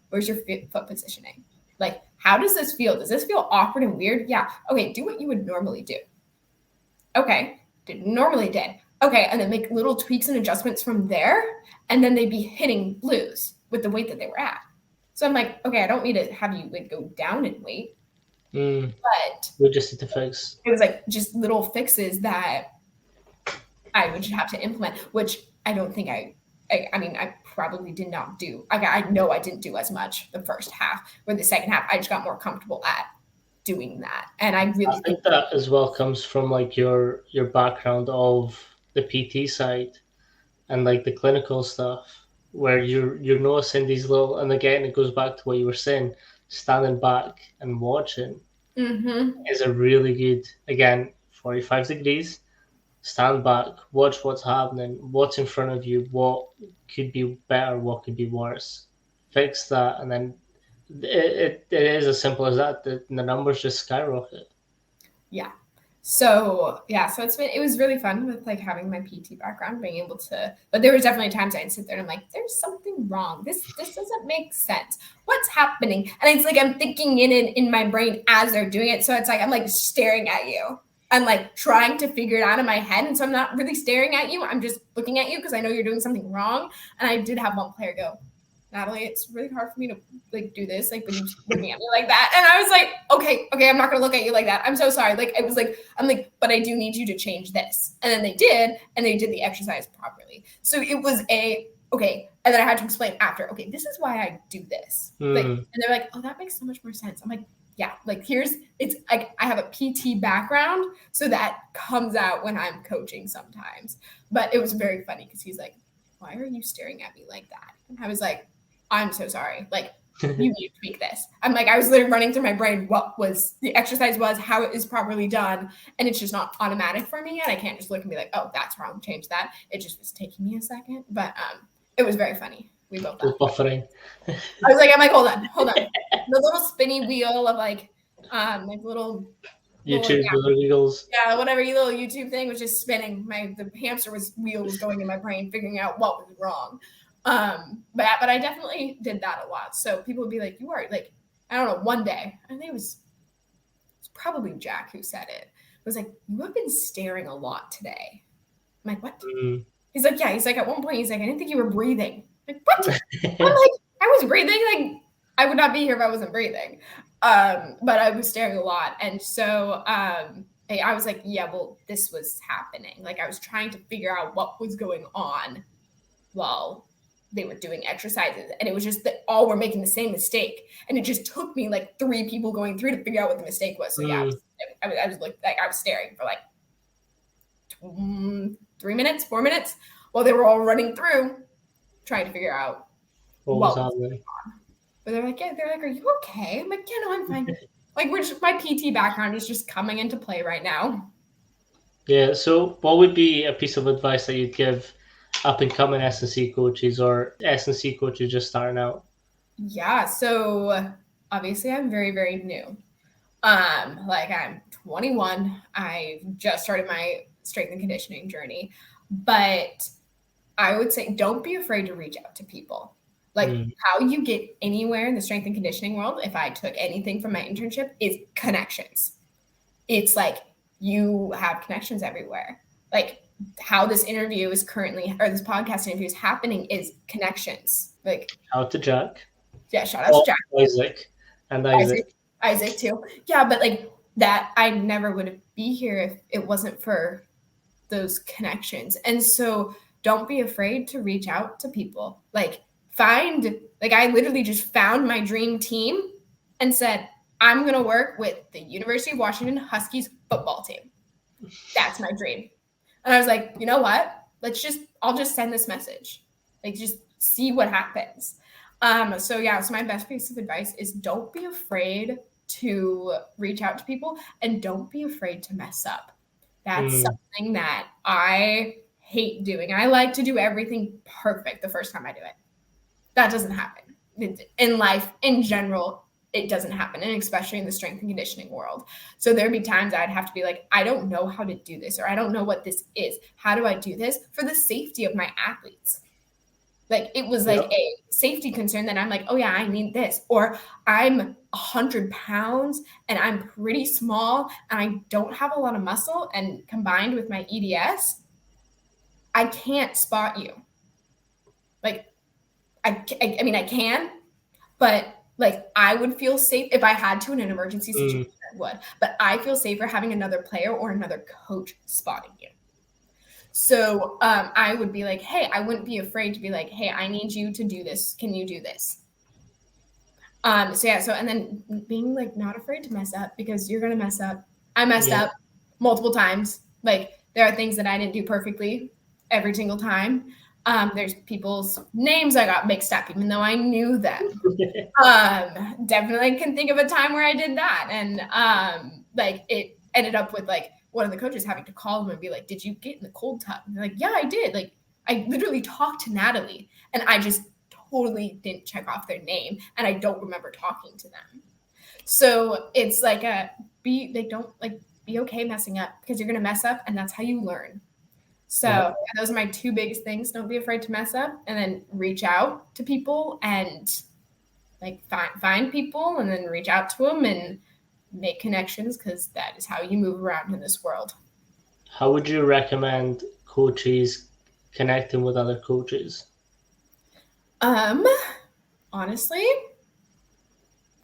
where's your foot positioning? Like, how does this feel? Does this feel awkward and weird? Yeah. Okay. Do what you would normally do. Okay. Normally did. Okay. And then make little tweaks and adjustments from there. And then they'd be hitting blues with the weight that they were at. So I'm like, okay, I don't need to have you like go down in weight. But we just need to fix. It was like just little fixes that I would have to implement, which I don't think I mean, I probably did not do. I know I didn't do as much the first half, or the second half, I just got more comfortable at doing that. And I think that as well comes from like your background of the PT side and like the clinical stuff, where you're noticing these little, and again, it goes back to what you were saying, standing back and watching is a really good, again, 45 degrees, stand back, watch what's happening, what's in front of you, what could be better, what could be worse, fix that, and then it is as simple as that. The numbers just skyrocket. Yeah. So it was really fun with like having my PT background, being able to, but there was definitely times I'd sit there and I'm like, there's something wrong. This doesn't make sense. What's happening? And it's like, I'm thinking in my brain as they're doing it. So it's like, I'm like staring at you. I'm like trying to figure it out in my head. And so I'm not really staring at you. I'm just looking at you because I know you're doing something wrong. And I did have one player go, Natalie, it's really hard for me to like do this, like when you're looking at me like that. And I was like, okay, I'm not gonna look at you like that. I'm so sorry. Like, it was like, I'm like, but I do need you to change this. And then they did, and they did the exercise properly. So it was okay. And then I had to explain after, okay, this is why I do this. Like, and they're like, oh, that makes so much more sense. I'm like, yeah, like it's like I have a PT background, so that comes out when I'm coaching sometimes. But it was very funny because he's like, why are you staring at me like that? And I was like, I'm so sorry. Like, you need to tweak this. I'm like, I was literally running through my brain what was the exercise was, how it is properly done. And it's just not automatic for me yet. I can't just look and be like, oh, that's wrong, change that. It just was taking me a second. But it was very funny. We both buffering. I'm like, hold on. The little spinny wheel of like little YouTube wheels. Yeah, whatever little YouTube thing was just spinning. The hamster wheel was going in my brain, figuring out what was wrong. But I definitely did that a lot. So people would be like, you are like, I don't know, one day, I think it was probably Jack who said it. It was like, you have been staring a lot today. I'm like, what? He's like, yeah. He's like, at one point, he's like, I didn't think you were breathing. I'm like, what? I'm like, I was breathing. Like, I would not be here if I wasn't breathing. But I was staring a lot. And so I was like, yeah, well, this was happening. Like, I was trying to figure out what was going on while they were doing exercises, and it was just that all were making the same mistake, and it just took me like 3 people going through to figure out what the mistake was. So yeah, I was like I was staring for like 3 minutes, 4 minutes while they were all running through trying to figure out what was happening. But they're like, are you okay? I'm like, yeah, no, I'm fine. Like, my PT background is just coming into play right now. Yeah. So, what would be a piece of advice that you'd give up and coming S&C coaches or S&C coaches just starting out? Yeah. So obviously, I'm very, very new. Like I'm 21. I just started my strength and conditioning journey, but I would say don't be afraid to reach out to people. Like how you get anywhere in the strength and conditioning world, if I took anything from my internship, is connections. It's like you have connections everywhere. Like how this interview is currently, or this podcast interview is happening, is connections. Like out to Jack. Yeah, shout out to Jack. Isaac too. Yeah, but like that, I never would be here if it wasn't for those connections. And so don't be afraid to reach out to people. Like I literally just found my dream team and said, I'm going to work with the University of Washington Huskies football team. That's my dream. And I was like, you know what? I'll just send this message. Like, just see what happens. So my best piece of advice is don't be afraid to reach out to people and don't be afraid to mess up. That's something that I hate doing. I like to do everything perfect the first time I do it. That doesn't happen. In life, in general, it doesn't happen, and especially in the strength and conditioning world. So there'd be times I'd have to be like, I don't know how to do this, or I don't know what this is. How do I do this for the safety of my athletes? Like it was like a safety concern that I'm like, oh yeah, I need this. Or I'm 100 pounds and I'm pretty small and I don't have a lot of muscle, and combined with my EDS, I can't spot you. Like I mean, I can, but like I would feel safe if I had to in an emergency situation, I would. But I feel safer having another player or another coach spotting you. So I would be like, hey, I wouldn't be afraid to be like, hey, I need you to do this. Can you do this? And then being like not afraid to mess up, because you're going to mess up. I messed up multiple times. Like there are things that I didn't do perfectly every single time. There's people's names I got mixed up, even though I knew them. Definitely can think of a time where I did that. And like it ended up with like one of the coaches having to call them and be like, did you get in the cold tub? And they're like, yeah, I did. Like I literally talked to Natalie and I just totally didn't check off their name and I don't remember talking to them. So it's like be okay messing up, because you're going to mess up and that's how you learn. So those are my 2 biggest things. Don't be afraid to mess up, and then reach out to people and like find people and then reach out to them and make connections, because that is how you move around in this world. How would you recommend coaches connecting with other coaches? Honestly,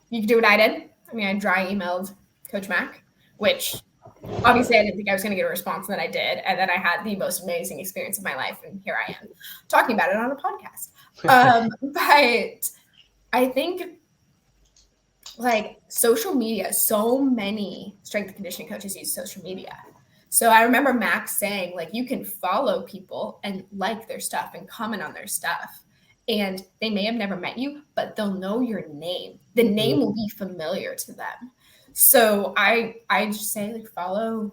you could do what I did. I mean, I dry emailed Coach Mac, which obviously I didn't think I was going to get a response, and then I did. And then I had the most amazing experience of my life. And here I am talking about it on a podcast. But I think like social media, so many strength and conditioning coaches use social media. So I remember Max saying, like, you can follow people and like their stuff and comment on their stuff. And they may have never met you, but they'll know your name. The name will be familiar to them. So I just say, like, follow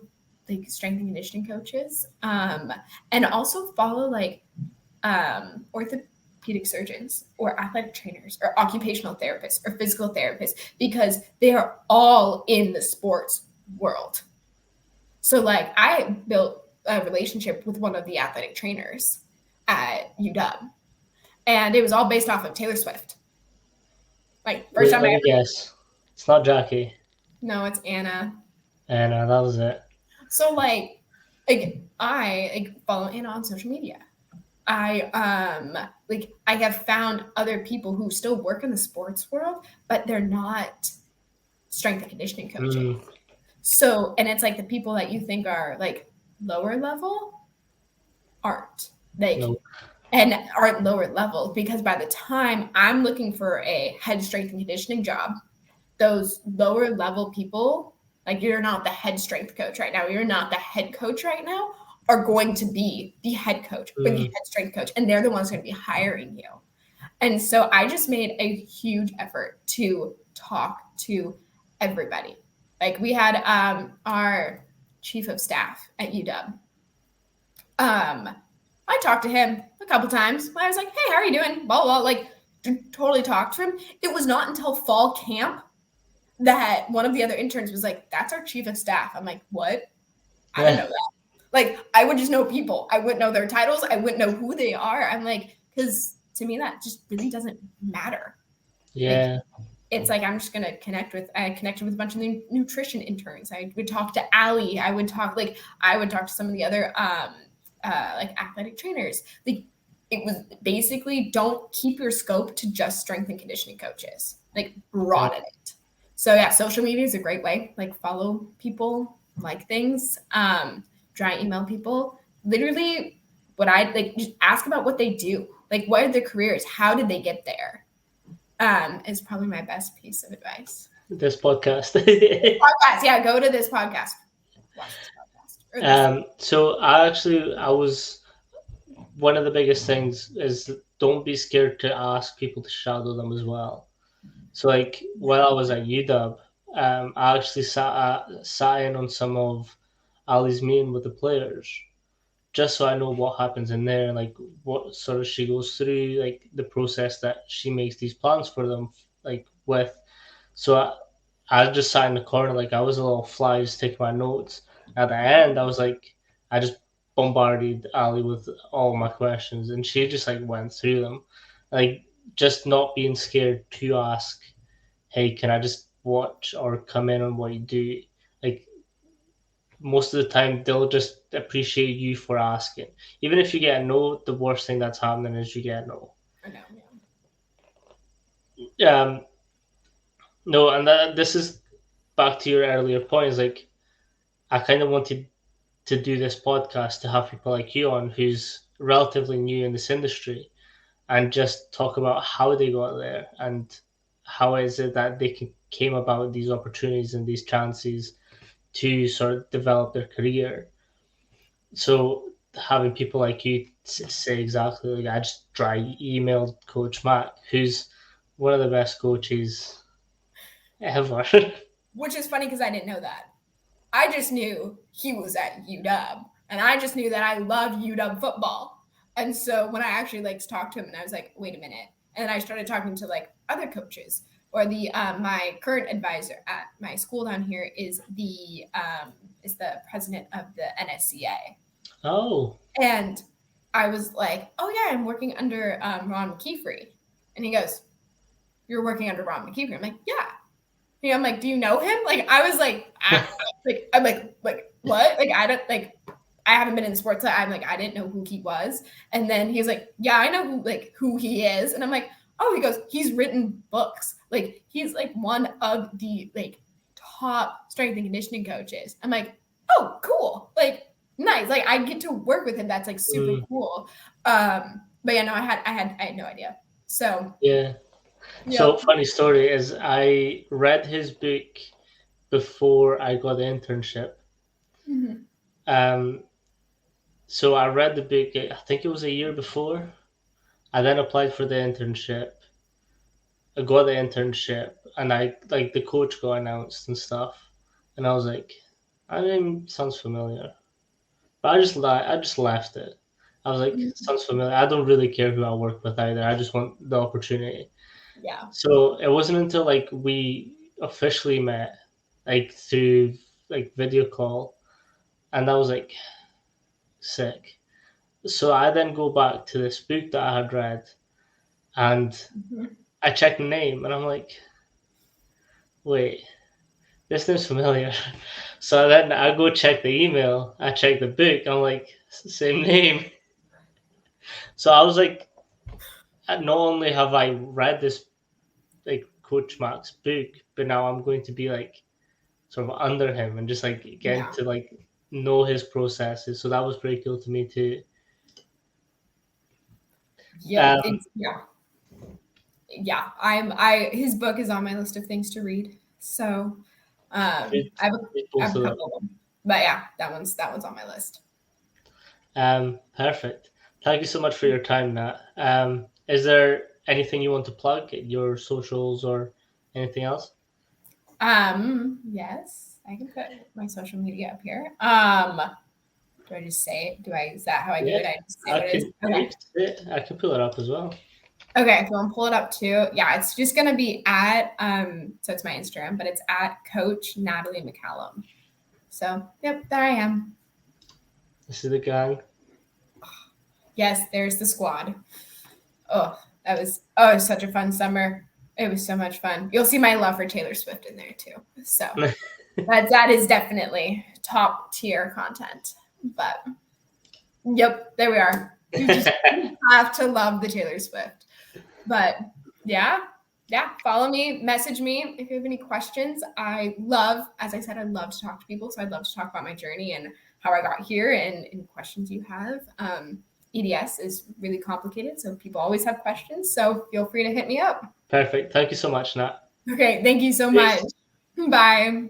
like strength and conditioning coaches, and also follow like orthopedic surgeons or athletic trainers or occupational therapists or physical therapists, because they are all in the sports world. So like I built a relationship with one of the athletic trainers at Udub, and it was all based off of Taylor Swift. Like first time I ever... Yes, it's not Jackie. No, it's Anna. Anna, that was it. So I follow Anna on social media. I have found other people who still work in the sports world, but they're not strength and conditioning coaches. So, and it's like the people that you think are like lower level aren't. Like, and are at lower levels, because by the time I'm looking for a head strength and conditioning job, those lower level people, like you're not the head strength coach right now, you're not the head coach right now, are going to be the head coach or the head strength coach, and they're the ones going to be hiring you. And so I just made a huge effort to talk to everybody. Like we had our chief of staff at UW. I talked to him a couple times. I was like, "Hey, how are you doing?" Blah blah. Like, totally talked to him. It was not until fall camp that one of the other interns was like, "That's our chief of staff." I'm like, "What?" I didn't know that. Like, I would just know people. I wouldn't know their titles. I wouldn't know who they are. I'm like, because to me, that just really doesn't matter. Yeah. Like, it's like I'm just gonna I connected with a bunch of nutrition interns. I would talk to Allie. I would talk to some of the other like athletic trainers. Like, it was basically, don't keep your scope to just strength and conditioning coaches. Like, broaden it. So yeah, social media is a great way. Like, follow people, like things, try and email people. Literally, what I like, just ask about what they do. Like, what are their careers? How did they get there? Is probably my best piece of advice. This podcast. Podcast, yeah, go to this podcast. Watch this podcast. So I was one of the biggest things is don't be scared to ask people to shadow them as well. So like while I was at UW, I actually sat in on some of Ali's meeting with the players, just so I know what happens in there, like what sort of she goes through, like the process that she makes these plans for them, like with. So I just sat in the corner, like I was a little fly, just taking my notes. At the end, I was like, I just bombarded Ali with all my questions, and she just like went through them, like just not being scared to ask, "Hey, can I just watch or come in on what you do?" Like most of the time, they'll just appreciate you for asking. Even if you get a no, the worst thing that's happening is you get a no. I know, Um, no, and this is back to your earlier points. Like I kind of wanted to do this podcast to have people like you on who's relatively new in this industry and just talk about how they got there and how is it that came about these opportunities and these chances to sort of develop their career. So having people like you say exactly, like I just dry emailed Coach Matt, who's one of the best coaches ever. which is funny because I didn't know that. I just knew he was at UW, and I just knew that I loved UW football. And so when I actually like talked to him, and I was like, "Wait a minute," and I started talking to like other coaches, or the my current advisor at my school down here is the president of the NSCA. Oh, And I was like, "Oh yeah, I'm working under Ron McKeefery," and he goes, "You're working under Ron McKeefery?" I'm like, "Yeah." Yeah, I'm like, "Do you know him?" Like, I was like, I'm like, what? Like, I don't like, I haven't been in sports. I'm like, I didn't know who he was. And then he was like, "Yeah, I know who he is." And I'm like, "Oh," he goes, "He's written books. Like, he's like one of the like top strength and conditioning coaches." I'm like, "Oh, cool. Like, nice. Like, I get to work with him. That's like super cool." But yeah, no, I had no idea. So yeah. So yeah. funny story is I read his book before I got the internship. Mm-hmm. Um, so I read the book. I think it was a year before. I then applied for the internship. I got the internship, and I like the coach got announced and stuff, and I was like, I mean, sounds familiar, but I just left it. I was like, sounds familiar. I don't really care who I work with either. I just want the opportunity. Yeah. So it wasn't until like we officially met, like through like video call, and I was like sick. So I then go back to this book that I had read, and Mm-hmm. I check the name, and I'm like, wait, this name's familiar. So then I go check the email, I check the book, I'm like, it's the same name. So I was like, not only have I read this like Coach Mark's book, but now I'm going to be like sort of under him and just like getting Yeah. to like know his processes. So that was pretty cool to me too. Yep. Yeah. His book is on my list of things to read. So Good. I have Both a of them. couple of them. But yeah, that one's on my list. Perfect. Thank you so much for your time, Nat. Is there anything you want to plug, your socials or anything else? Yes, I can put my social media up here. Do I just say it? Is that how I do Yeah, it? I just say what it is? Okay. I can pull it up as well. Okay, so I'll pull it up too. Yeah, it's just gonna be at so it's my Instagram, but it's at Coach Natalie McCALLUM. So yep, there I am. This is the gang. Yes, there's the squad. Oh, it was such a fun summer. It was so much fun. You'll see my love for Taylor Swift in there too. So that is definitely top tier content. But yep, there we are. You just have to love the Taylor Swift. But yeah, follow me, message me if you have any questions. As I said, I love to talk to people. So I'd love to talk about my journey and how I got here and any questions you have. EDS is really complicated, so people always have questions. So feel free to hit me up. Perfect. Thank you so much, Nat. Okay, thank you so Cheers. much. Bye.